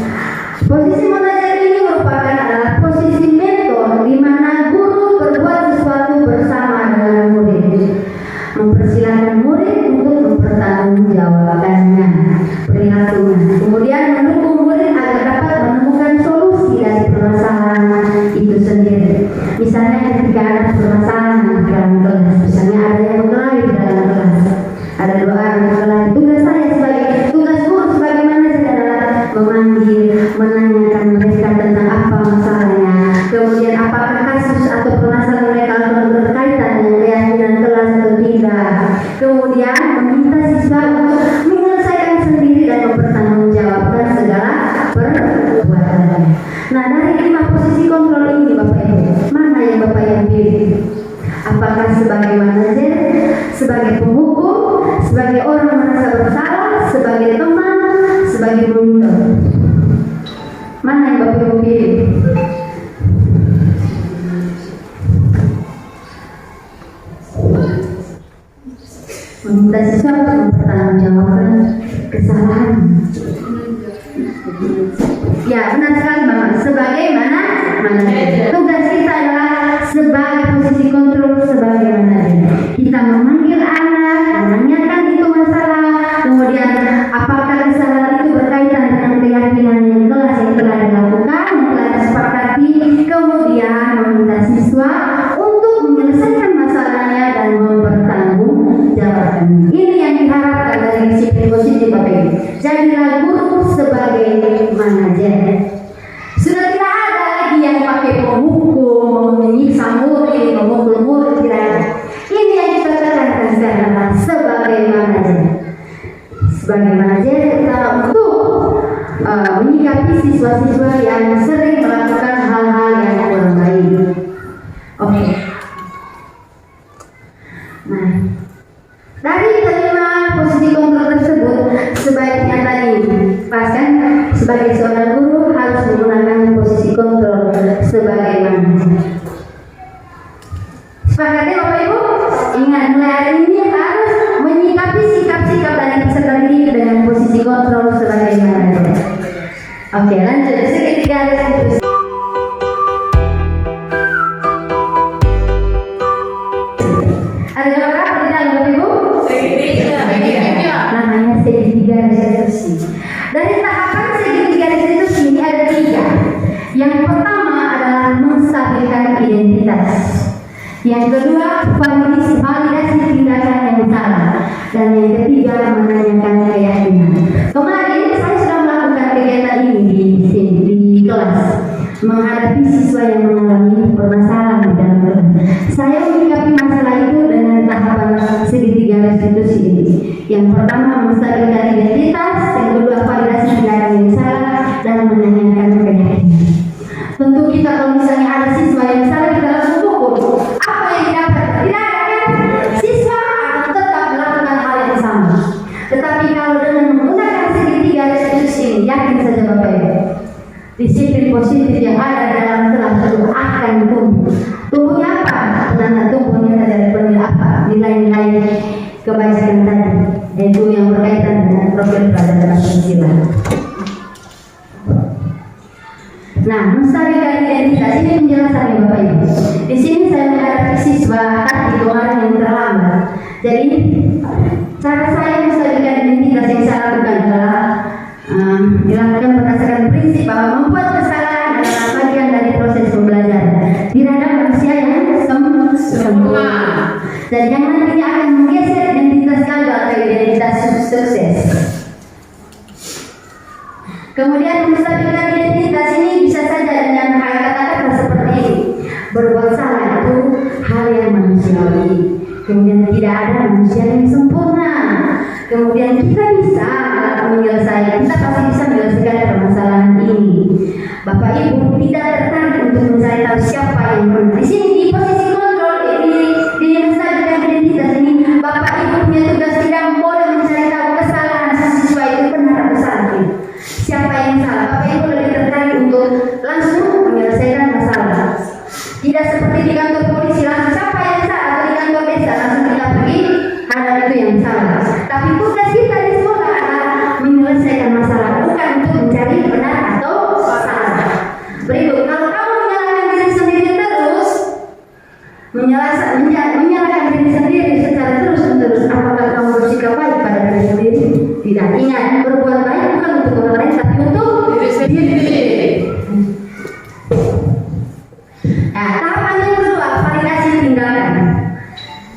[SPEAKER 7] Posisi manajer ini merupakan adalah posisi mentor di mana guru berbuat sesuatu bersama dengan murid, mempersilahkan murid untuk mempertanggungjawabkannya perilakunya, kemudian mendukung murid agar dapat menemukan solusi dari permasalahan itu sendiri. Misalnya ketika ada permasalahan di dalam kelas, misalnya ada yang berkelahi di dalam kelas, ada 2 orang berkelahi. Tugas guru sebagai manajer adalah memanggil, menanyakan mereka tentang apa masalahnya, kemudian apakah kasus atau permasalahan mereka berkaitan dengan keyakinan kelas atau tidak, kemudian meminta siswa untuk menyelesaikan sendiri dan mempertanggungjawabkan segala perbuatannya. Nah, dari 5 posisi kontrol ini Bapak Ibu, mana yang Bapak Ibu pilih? Apakah sebagai manajer, sebagai penghukum, sebagai orang merasa bersalah, sebagai teman, sebagai monitor? Mana yang Bapak Ibu pilih? Meminta siswa untuk mempertanggungjawabkan kesalahan. Ya, benar sekali Bapak. Sebagai manajer. Tugas kita adalah sebagai posisi kontrol sebagai manajer. Kita memanggil anak, menanyakan itu masalah, kemudian apakah kesalahan itu berkaitan dengan keyakinan yang kelas yang telah dilakukan, yang telah disepakati, kemudian meminta siswa untuk menyelesaikan masalahnya dan mempertanggungjawabkan. Ini yang diharapkan dari disiplin positif Bapak Ibu. Jadilah guru sebagai manajer. Sudah tidak ada lagi yang pakai penghukum, menyiksa murid, memukul murid, tidak ada. Ini yang kita tekankan sekarang sebagai manajer. Sebagai manajer kita untuk menyikapi siswa-siswa yang sering melakukan hal-hal yang kurang baik. Oke. Nah, dari kelima posisi kontrol tersebut, sebaiknya tadi pas kan sebagai seorang guru harus menggunakan posisi kontrol sebagai manajer. Sepakatnya Bapak Ibu? Ingat, mulai hari ini harus menyikapi sikap-sikap dari peserta didik dengan posisi kontrol sebagai manajer. Oke, lanjut. Segitiga restitusi. Ada yang berapa di dalam Bapak Ibu? Segitiga. Namanya segitiga restitusi. Dari tahapan segitiga restitusi ini ada 3. Yang pertama adalah menstabilkan identitas. Yang kedua, validasi tindakan yang salah. Dan yang ketiga, menanyakan keyakinan. Kemarin saya sudah melakukan kegiatan ini di kelas, menghadapi siswa yang mengalami permasalahan di dalam kelas. Saya menyikapi masalah itu dengan tahapan segitiga restitusi ini. Yang pertama, menstabilkan identitas. Yang kedua, validasi tindakan yang salah dan menanyakan keyakinan. kita kalau misalnya ada siswa yang salah kita langsung pukul, apa yang dapat? Tidak ada kan? Siswa akan tetap melakukan hal yang sama. Tetapi kalau dengan menggunakan segitiga restitusi ini, yakin saja Bapak Ibu, disiplin positif yang ada dalam kelas itu akan tumbuh. Tumbuhnya apa? Karena tumbuhnya dari apa? Nilai-nilai kebajikan tadi, yaitu yang berkaitan dengan profil pelajaran Pancasila. Nah, melestarikan identitas ini penjelasannya Bapak Ibu. Di sini saya menghadapi siswa tadi kemarin yang terlambat. Jadi cara saya melestarikan identitas yang saya lakukan adalah dilakukan berdasarkan prinsip bahwa membuat kesalahan adalah bagian dari proses pembelajaran. Tidak ada manusia yang sempurna. Dan yang nantinya akan menggeser identitas gagal atau identitas sukses. Kemudian melestarikan identitas ini bisa saja dengan kata-kata seperti ini. Berbuat salah itu hal yang manusiawi. Kemudian tidak ada manusia yang sempurna. Kemudian kita bisa menyelesaikan, kita pasti bisa menyelesaikan permasalahan ini. Bapak Ibu tidak tertarik untuk mencari tahu siapa yang benar. Di sini di posisi kontrol di melestarikan identitas ini, Bapak Ibu punya tugas tidak boleh mencari tahu kesalahan siswa itu benar atau salah. Siapa yang salah? Bapak Ibu lebih tertarik untuk langsung menyelesaikan masalah. Tidak seperti di kantor polisi langsung siapa yang salah, atau di kantor desa langsung kita pergi ada itu yang salah. Tapi tugas kita di sekolah adalah menyelesaikan masalah, bukan untuk mencari benar atau salah. Berikut, kalau kamu menyalahkan diri sendiri terus, menyalahkan diri sendiri secara terus-menerus, apakah kamu bersikap baik pada diri sendiri? Tidak. Ingat, berbuat baik bukan untuk orang lain, tapi untuk diri sendiri. Nah, tahapan yang kedua, validasi tindakan.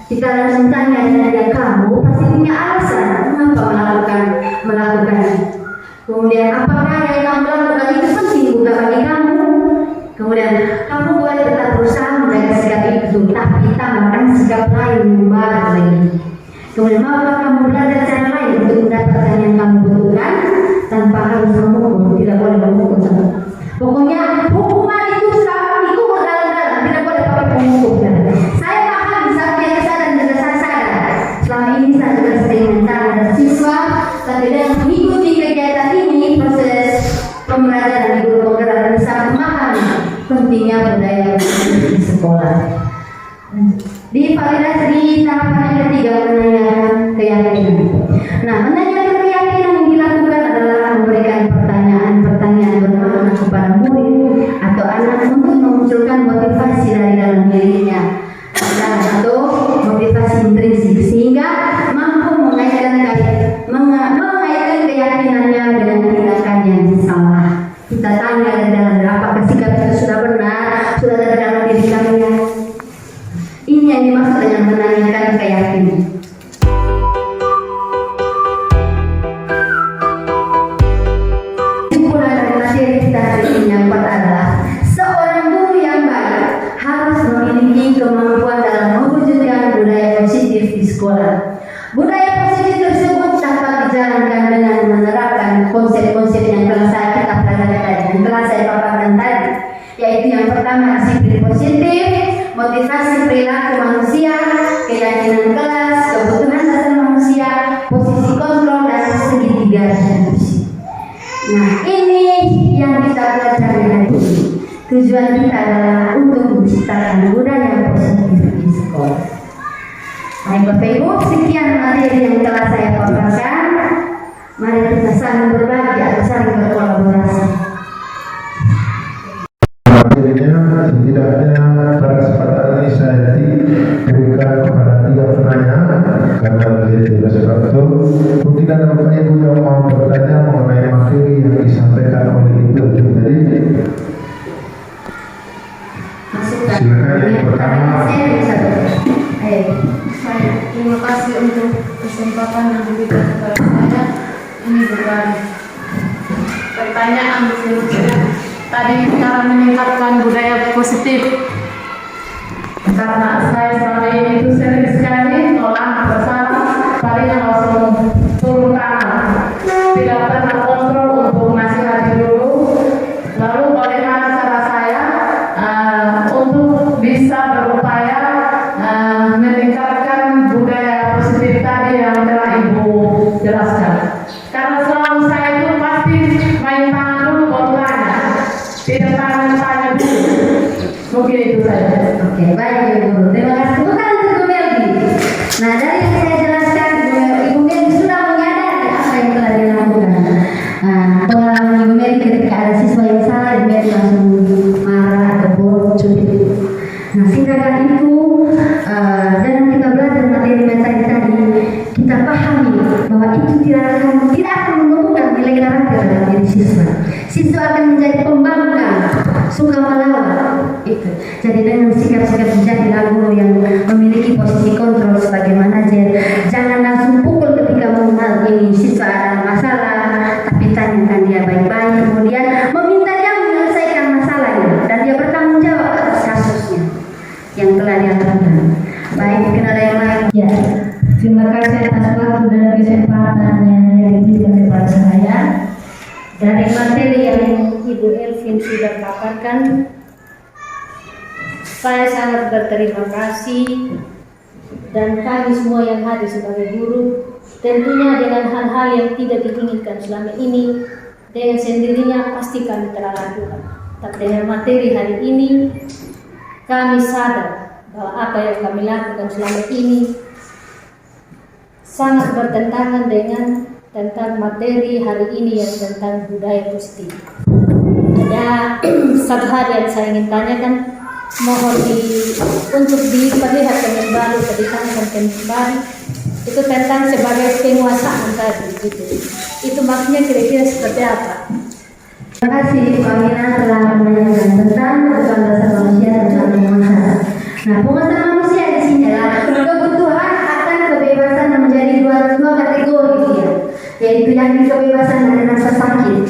[SPEAKER 7] Kita langsung tanya dia, kamu pasti punya alasan mengapa melakukan. Kemudian, apakah yang kamu lakukan itu penting bukan bagi kamu? Kemudian, kamu boleh tetap berusaha menjaga sikap itu, tapi tambahkan sikap lain yang baru lagi. Kemudian, maukah kamu belajar cara lain untuk mendapatkan yang kamu butuhkan tanpa harus memukul? Tidak boleh memukul. Pokoknya hukuman itu dalam-dalam, tidak boleh pakai pemukul. Saya paham sampai kesadaran juga saya sadar. Selama ini saya juga sering mental ada siswa, tapi dengan mengikuti kegiatan ini, proses pembelajaran di guru penggerak bisa memahami pentingnya budaya di sekolah. Di validasi di tahapan yang ketiga, menanyakan keyakinan. Nah, menanyakan keyakinan yang dilakukan adalah memberikan pertanyaan bermakna kepada murid atau anak untuk memunculkan motivasi dari dalam dirinya atau motivasi intrinsik sehingga mampu mengaitkan keyakinannya dengan tindakan yang salah. Kita tanya dari dalam apakah sikap itu sudah benar, sudah ada dalam diri kalian. Ini yang dimaksud dengan menanyakan keyakinan. Kesimpulan dari materi kita hari ini yang keempat adalah seorang guru yang baik harus memiliki kemampuan dalam mewujudkan budaya positif di sekolah. Budaya positif tersebut dapat dijalankan dengan menerapkan konsep-konsep yang telah kita pelajari tadi, yang telah saya paparkan tadi, yaitu yang pertama disiplin positif, motivasi perilaku manusia, keyakinan kelas, kebutuhan dasar manusia, posisi kontrol, dan segitiga restitusi. Nah, ini yang kita pelajari hari ini. Tujuan kita adalah untuk menciptakan budaya positif di sekolah. Baik Bapak Ibu, sekian materi yang telah saya paparkan. Mari kita saling berbagi atau saling berkolaborasi.
[SPEAKER 1] Materinya setidaknya pada kesempatan ini saya berikan kepada 3 penanya karena menjadi tugas waktu. Mungkin ada Bapak Ibu yang mau bertanya mengenai materi yang disampaikan oleh Ibu tadi. Silakan yang pertama.
[SPEAKER 6] Terima kasih untuk kesempatan yang diberikan kepada saya. Ini bukan pertanyaan selanjutnya. Tadi cara meningkatkan budaya positif. Karena saya selama ini itu sering sekali kalau anak bersalah, paling langsung turun tangan. Tidak pernah kontrol untuk nasihati dulu. Lalu bagaimana cara saya
[SPEAKER 2] tidak tanya dulu. Mungkin itu saja.
[SPEAKER 7] Oke, baik Ibu Guru. Terima kasih. Bukan untuk Ibu Melgi. Nah, dari yang saya jelaskan, Ibu Melgi sudah menyadari apa yang telah dilakukan. Pengalaman Ibu Melgi ketika ada siswa yang salah, Ibu Melgi langsung marah atau curi. Nah, singkatan itu dalam kita belajar materi tadi, kita pahami bahwa itu tidak akan menumbuhkan nilai karakter dalam diri siswa. Siswa akan menjadi pembangkang, suka melawan. Itu. Jadi dengan sikap-sikap menjadi guru yang memiliki posisi kontrol sebagai manajer, jangan langsung pukul ketika mengenal ini siswa ada masalah, tapi tanyakan dia baik-baik, kemudian meminta dia menyelesaikan masalahnya dan dia bertanggung jawab atas kasusnya yang telah dilakukan. Baik, mungkin ada yang lain.
[SPEAKER 2] Ya, terima kasih atas waktu dan kesempatannya yang diberikan kepada saya.
[SPEAKER 7] Dari materi yang Ibu Elvin sudah paparkan, saya sangat berterima kasih dan kami semua yang hadir sebagai guru, tentunya dengan hal-hal yang tidak diinginkan selama ini, dengan sendirinya pasti kami telah lakukan. Tapi dengan materi hari ini, kami sadar bahwa apa yang kami lakukan selama ini sangat bertentangan dengan tentang materi hari ini yang tentang budaya positif. Ada satu hal yang saya ingin tanyakan, mohon untuk diperlihatkan kembali, ditanyakan kembali, itu tentang sebagai penguasaan tadi, gitu. Itu maksudnya kira-kira seperti apa? Terima kasih Pak Amina telah menanyakan tentang kebutuhan dasar manusia tentang penguasaan. Nah, penguasaan manusia di sini adalah kebutuhan akan kebebasan menjadi dua kategori ya, yaitu yang kebebasan dari rasa sakit,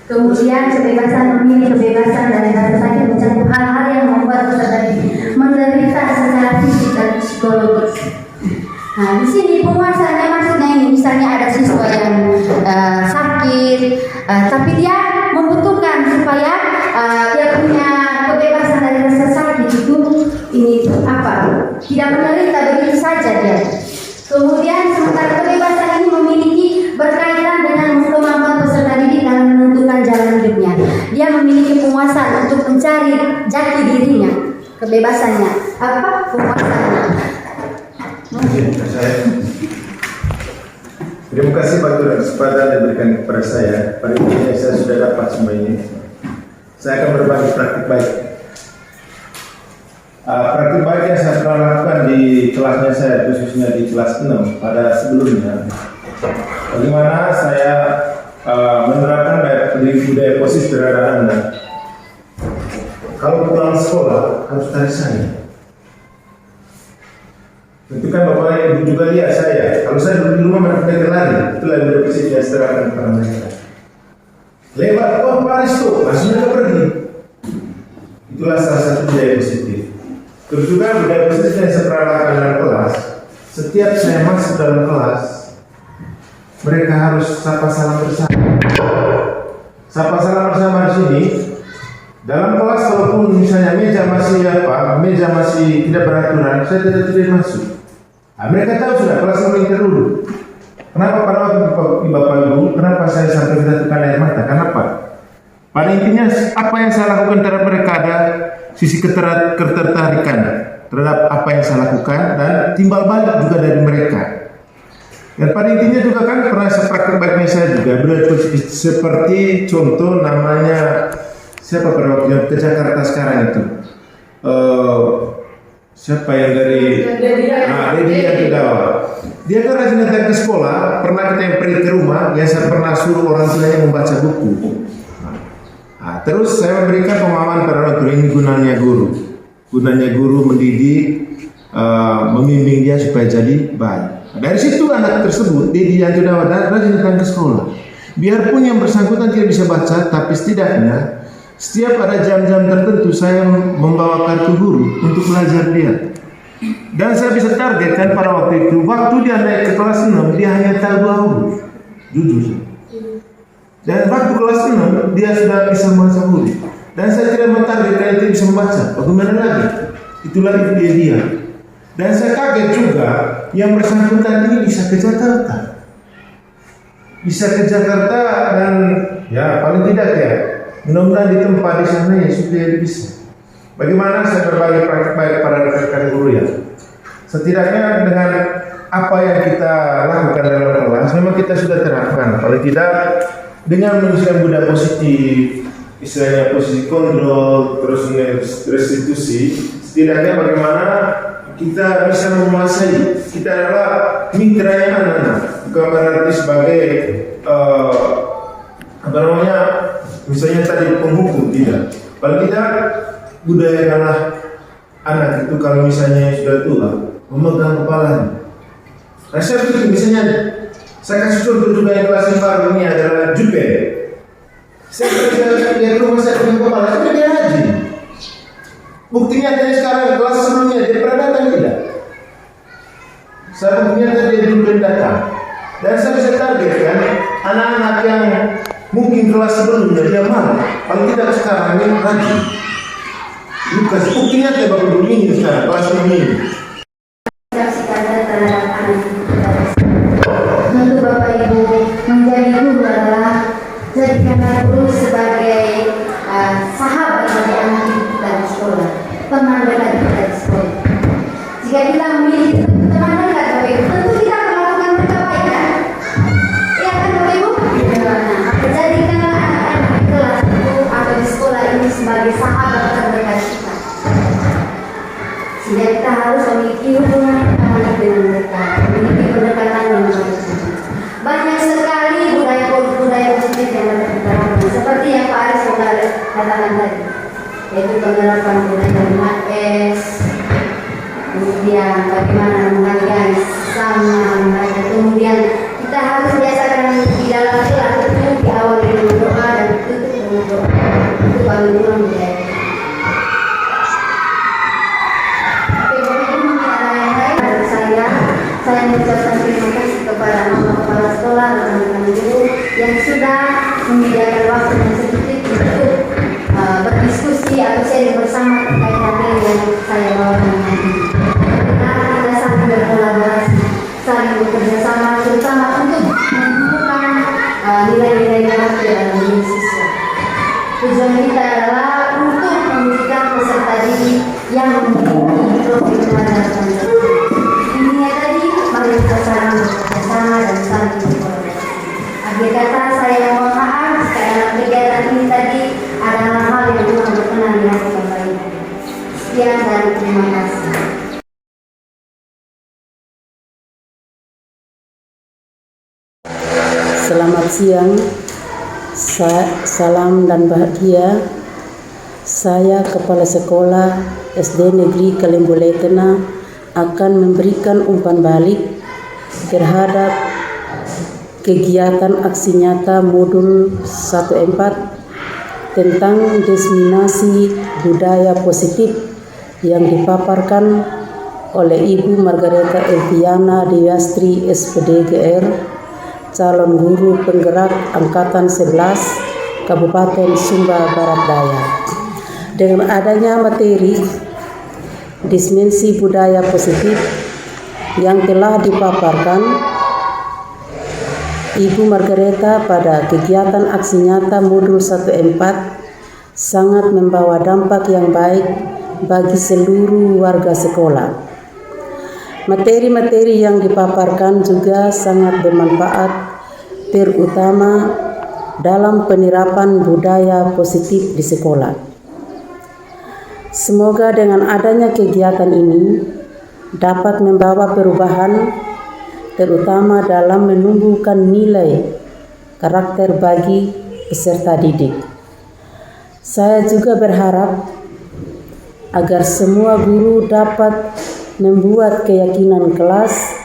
[SPEAKER 7] kemudian kebebasan memilih kebebasan dari rasa sakit mencakup hal-hal yang membuat peserta menderita secara fisik dan psikologis. Nah, di sini penguasaannya maksudnya ini, misalnya ada siswa yang sakit, tapi dia membutuhkan supaya dia punya kebebasan dari rasa sakit itu ini apa? Tidak menderita begitu saja dia. Kemudian sementara kebebasan ini memiliki berkaitan dengan kemampuan peserta didik dalam menentukan jalan hidupnya. Dia memiliki penguasaan untuk mencari jati dirinya, kebebasannya. Apa penguasaannya?
[SPEAKER 8] Terima kasih Pak Guru kesempatan yang diberikan kepada saya. Pada ini saya sudah dapat semua ini. Saya akan berbagi praktik baik. Praktik baik yang saya pernah lakukan di kelasnya saya, khususnya di kelas 6 pada sebelumnya. Bagaimana saya menerapkan budaya positif terhadap anak. Kalau pulang sekolah harus tarik saya. Tentu kan Bapak Ibu juga lihat saya. Kalau saya duduk di rumah mereka lari, itulah budaya positif yang saya terapkan kepada mereka. Lewat, Pak Aristo, langsung mereka pergi. Itulah salah satu budaya positif. Terus juga budaya positif yang saya pernah lakukan dalam kelas. Setiap saya masuk dalam kelas, mereka harus sapa salam bersama. Sapa salam bersama di sini. Dalam kelas walaupun misalnya meja masih tidak beraturan, saya tidak masuk. Nah, mereka tahu sudah kelas meminta dulu. Kenapa pada waktu Bapak Ibu, kenapa saya sampai menjatuhkan air mata? Kenapa? Pada intinya apa yang saya lakukan terhadap mereka ada sisi ketertarikan terhadap apa yang saya lakukan dan timbal balik juga dari mereka. Dan pada intinya juga kan pernah praktek baiknya saya juga seperti contoh namanya siapa pada waktu yang ke Jakarta sekarang itu siapa yang dari Dedi yang Kedawa. Dia kan rajin datang ke sekolah, pernah kita yang pergi ke rumah, yang saya pernah suruh orang tuanya membaca buku. Nah, terus saya memberikan pemahaman pada orang tua ini gunanya guru mendidik, membimbing dia supaya jadi baik. Nah, dari situ anak tersebut Dedi yang Kedawa rajin datang ke sekolah. Biarpun yang bersangkutan tidak bisa baca, tapi setidaknya setiap ada jam-jam tertentu saya membawa kartu guru untuk belajar dia. Dan saya bisa targetkan pada waktu itu, waktu dia naik ke kelas 6, dia hanya tahu 2 huruf. Jujur. Dan waktu kelas 6, dia sudah bisa membaca huruf. Dan saya tidak mentargetkan itu bisa membaca. Bagaimana lagi? Itulah dia. Dan saya kaget juga, yang bersangkutan ini bisa ke Jakarta. Bisa ke Jakarta dan ya paling tidak ya Mudah-mudahan di tempat di sana ya sudah bisa. Bagaimana saya berbagi praktek baik pada rekan guru ya? Setidaknya dengan apa yang kita lakukan dalam kelas, memang kita sudah terapkan. Paling tidak dengan menunjukkan budaya positif, istilahnya posisi kontrol, terus restitusi. Setidaknya bagaimana kita bisa menguasai. Kita adalah mitra yang anak-anak, bukan berarti sebagai misalnya tadi penghukum, tidak. Paling tidak budayakanlah anak itu kalau misalnya sudah tua memegang kepalanya. Nah, saya begitu misalnya, saya kasih contoh juga yang kelas yang baru ini adalah Jupe. Saya kerja di rumah saya pegang kepala, itu dia rajin. Buktinya dari sekarang kelas sebelumnya dia pernah datang tidak? Saya buktinya tadi dia belum datang. Dan saya bisa targetkan anak-anak yang mungkin kelas sebelumnya dia malu, kalau tidak sekarang ini rajin. Bukan buktinya dia baru ini sekarang kelas ini.
[SPEAKER 7] Tentu Bapak Ibu, menjadi guru adalah jadikanlah guru sebagai sahabat bagi anak kita di sekolah, teman dekat kita di sekolah. Jika kita memiliki teman dekat Bapak Ibu, tentu kita akan melakukan kebaikan. Iya kan Bapak Ibu? Nah, jadikanlah anak-anak di kelas itu atau di sekolah ini sebagai sahabat terdekat kita. Sehingga kita harus memiliki hubungan yang baik dengan mereka, memiliki pendekatan yang baik. Banyak sekali budaya positif yang dapat kita lakukan, seperti yang Pak Aris sudah katakan tadi, yaitu penerapan budaya 5S, kemudian bagaimana menghargai sama mereka, kemudian kita harus biasakan di dalam kelas itu diawali dengan doa dan ditutup dengan doa. Itu paling kurang budaya. Saya mengucapkan terima kasih kepada Mama Kepala Sekolah dan rekan-rekan guru yang sudah menyediakan waktu yang sedikit untuk berdiskusi atau sharing bersama terkait materi yang saya bawakan ini. Kita saling berkolaborasi, saling bekerja sama, terutama untuk menumbuhkan nilai-nilai karakter dalam diri siswa. Tujuan kita adalah untuk memberikan peserta didik yang memiliki profil pelajar Pancasila. Kita saling bekerjasama dan saling berkolaborasi. Akhir kata saya mohon maaf jika dalam kegiatan ini tadi ada hal yang kurang berkenan di hati Bapak Ibu. Sekian dan terima kasih.
[SPEAKER 3] Selamat siang, salam dan bahagia. Saya Kepala Sekolah SD Negeri Kalembuletena akan memberikan umpan balik terhadap kegiatan aksi nyata modul 14 tentang diseminasi budaya positif yang dipaparkan oleh Ibu Margareta Elviana Dewiastri SPD GR, calon guru penggerak Angkatan 11 Kabupaten Sumba Barat Daya. Dengan adanya materi dimensi budaya positif yang telah dipaparkan Ibu Margareta pada kegiatan aksi nyata modul 14 sangat membawa dampak yang baik bagi seluruh warga sekolah. Materi-materi yang dipaparkan juga sangat bermanfaat, terutama dalam penerapan budaya positif di sekolah. Semoga dengan adanya kegiatan ini dapat membawa perubahan, terutama dalam menumbuhkan nilai karakter bagi peserta didik. Saya juga berharap agar semua guru dapat membuat keyakinan kelas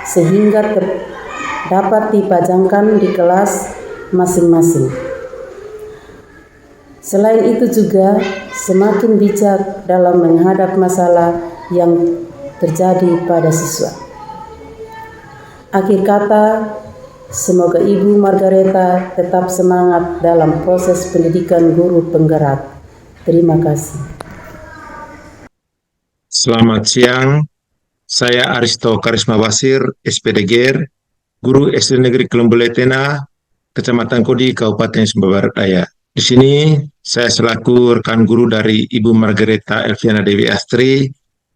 [SPEAKER 3] sehingga dapat dipajangkan di kelas masing-masing. Selain itu juga semakin bijak dalam menghadap masalah yang terjadi pada siswa. Akhir kata, semoga Ibu Margareta tetap semangat dalam proses pendidikan guru penggerak. Terima kasih.
[SPEAKER 9] Selamat siang, saya Aristo Karisma Basir, SPDGR, guru SD Negeri Kalembuletena, Kecamatan Kodi, Kabupaten Sumba Barat Daya. Di sini saya selaku rekan guru dari Ibu Margareta Elviana Dewi Astri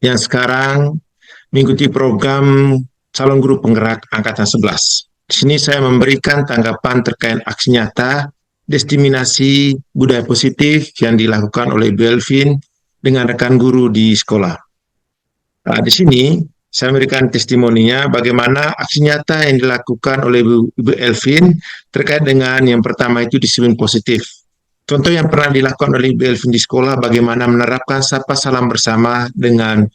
[SPEAKER 9] yang sekarang mengikuti program calon guru penggerak angkatan 11. Di sini saya memberikan tanggapan terkait aksi nyata diseminasi budaya positif yang dilakukan oleh Ibu Elvin dengan rekan guru di sekolah. Di sini saya memberikan testimoninya bagaimana aksi nyata yang dilakukan oleh Ibu Elvin terkait dengan yang pertama itu disiplin positif. Contoh yang pernah dilakukan oleh Ibu Elvin di sekolah bagaimana menerapkan sapa salam bersama dengan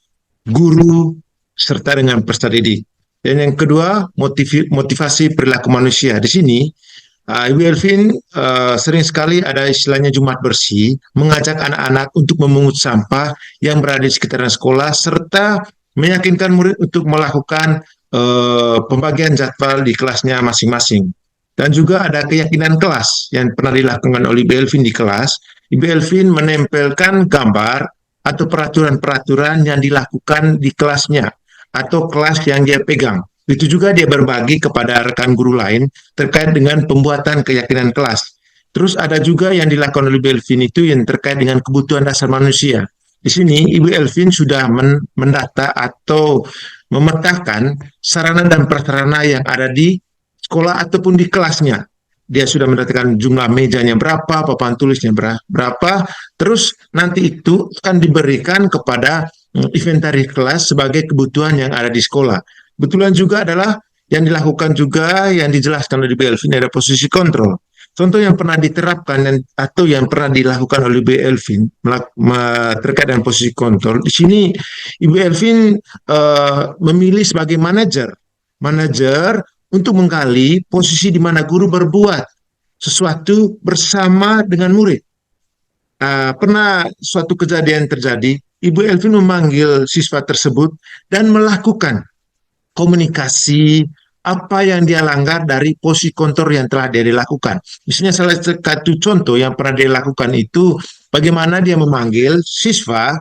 [SPEAKER 9] guru serta dengan peserta didik. Dan yang kedua, motivasi perilaku manusia. Di sini Ibu Elvin sering sekali ada istilahnya Jumat bersih, mengajak anak-anak untuk memungut sampah yang berada di sekitaran sekolah serta meyakinkan murid untuk melakukan pembagian jadwal di kelasnya masing-masing. Dan juga ada keyakinan kelas yang pernah dilakukan oleh Ibu Elvin di kelas. Ibu Elvin menempelkan gambar atau peraturan-peraturan yang dilakukan di kelasnya atau kelas yang dia pegang. Itu juga dia berbagi kepada rekan guru lain terkait dengan pembuatan keyakinan kelas. Terus ada juga yang dilakukan oleh Ibu Elvin itu yang terkait dengan kebutuhan dasar manusia. Di sini Ibu Elvin sudah mendata atau memetakan sarana dan prasarana yang ada di sekolah ataupun di kelasnya. Dia sudah mendatakan jumlah mejanya berapa, papan tulisnya berapa, terus nanti itu akan diberikan kepada inventaris kelas sebagai kebutuhan yang ada di sekolah. Kebetulan juga adalah yang dilakukan juga yang dijelaskan oleh Ibu Elvin ada posisi kontrol. Contoh yang pernah diterapkan atau yang pernah dilakukan oleh Ibu Elvin terkait dengan posisi kontrol. Di sini Ibu Elvin memilih sebagai manajer untuk menggali posisi di mana guru berbuat sesuatu bersama dengan murid. Pernah suatu kejadian terjadi, Ibu Elvin memanggil siswa tersebut dan melakukan komunikasi apa yang dia langgar dari posisi kontrol yang telah dia dilakukan. Misalnya salah satu contoh yang pernah dia lakukan itu bagaimana dia memanggil siswa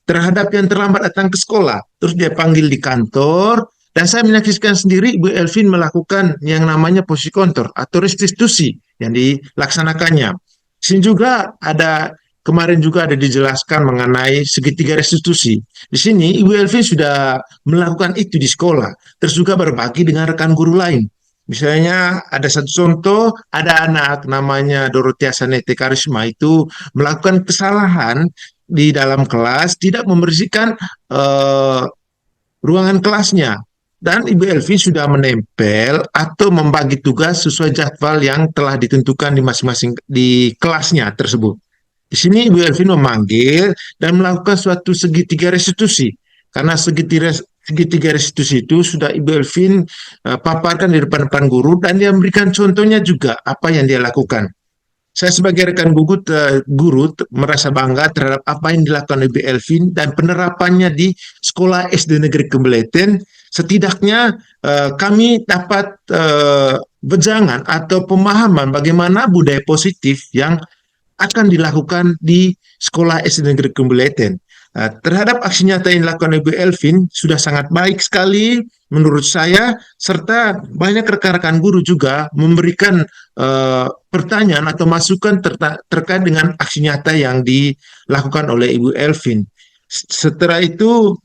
[SPEAKER 9] terhadap yang terlambat datang ke sekolah. Terus dia panggil di kantor dan saya menyaksikan sendiri Ibu Elvin melakukan yang namanya posisi kontrol atau restitusi yang dilaksanakannya. Sini juga ada kemarin juga ada dijelaskan mengenai segitiga restitusi. Di sini Ibu Elvin sudah melakukan itu di sekolah, terus juga berbagi dengan rekan guru lain. Misalnya ada satu contoh, ada anak namanya Dorothea Sanete Karisma itu melakukan kesalahan di dalam kelas, tidak membersihkan ruangan kelasnya. Dan Ibu Elvin sudah menempel atau membagi tugas sesuai jadwal yang telah ditentukan di masing-masing di kelasnya tersebut. Di sini Ibu Elvin memanggil dan melakukan suatu segitiga restitusi. Karena segitiga restitusi itu sudah Ibu Elvin paparkan di depan guru dan dia memberikan contohnya juga apa yang dia lakukan. Saya sebagai rekan guru merasa bangga terhadap apa yang dilakukan Ibu Elvin dan penerapannya di Sekolah SD Negeri Kembeleten. Setidaknya kami dapat wejangan atau pemahaman bagaimana budaya positif yang akan dilakukan di Sekolah SD Negeri Kembeleten. Terhadap aksi nyata yang dilakukan Ibu Elvin sudah sangat baik sekali menurut saya, serta banyak rekan-rekan guru juga memberikan pertanyaan atau masukan terkait dengan aksi nyata yang dilakukan oleh Ibu Elvin. Setelah itu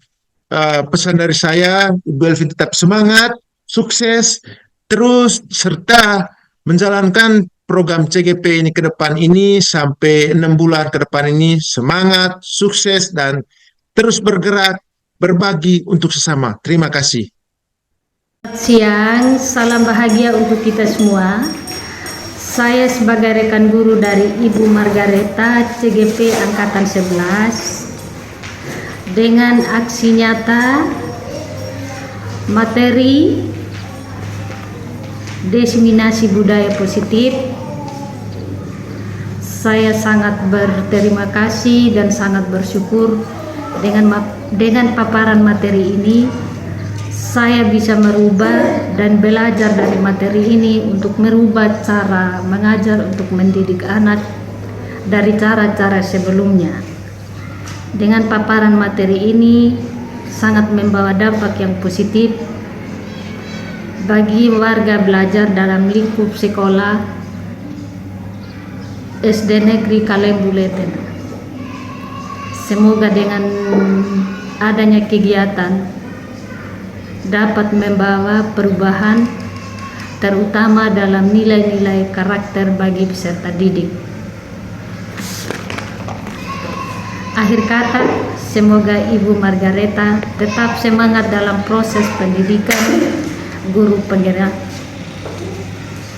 [SPEAKER 9] pesan dari saya, Ibu Elvin tetap semangat, sukses, terus serta menjalankan program CGP ini ke depan ini sampai 6 bulan ke depan ini semangat, sukses, dan terus bergerak, berbagi untuk sesama. Terima kasih.
[SPEAKER 10] Siang, salam bahagia untuk kita semua. Saya sebagai rekan guru dari Ibu Margareta CGP Angkatan 11 dengan aksi nyata materi diseminasi budaya positif, saya sangat berterima kasih dan sangat bersyukur dengan paparan materi ini. Saya bisa merubah dan belajar dari materi ini untuk merubah cara mengajar untuk mendidik anak dari cara-cara sebelumnya. Dengan paparan materi ini sangat membawa dampak yang positif bagi warga belajar dalam lingkup sekolah SD Negeri Kalembu Leten. Semoga dengan adanya kegiatan dapat membawa perubahan terutama dalam nilai-nilai karakter bagi peserta didik. Akhir kata, semoga Ibu Margareta tetap semangat dalam proses pendidikan guru penggerak.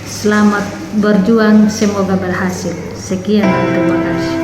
[SPEAKER 10] Selamat berjuang, semoga berhasil. Sekian dan terima kasih.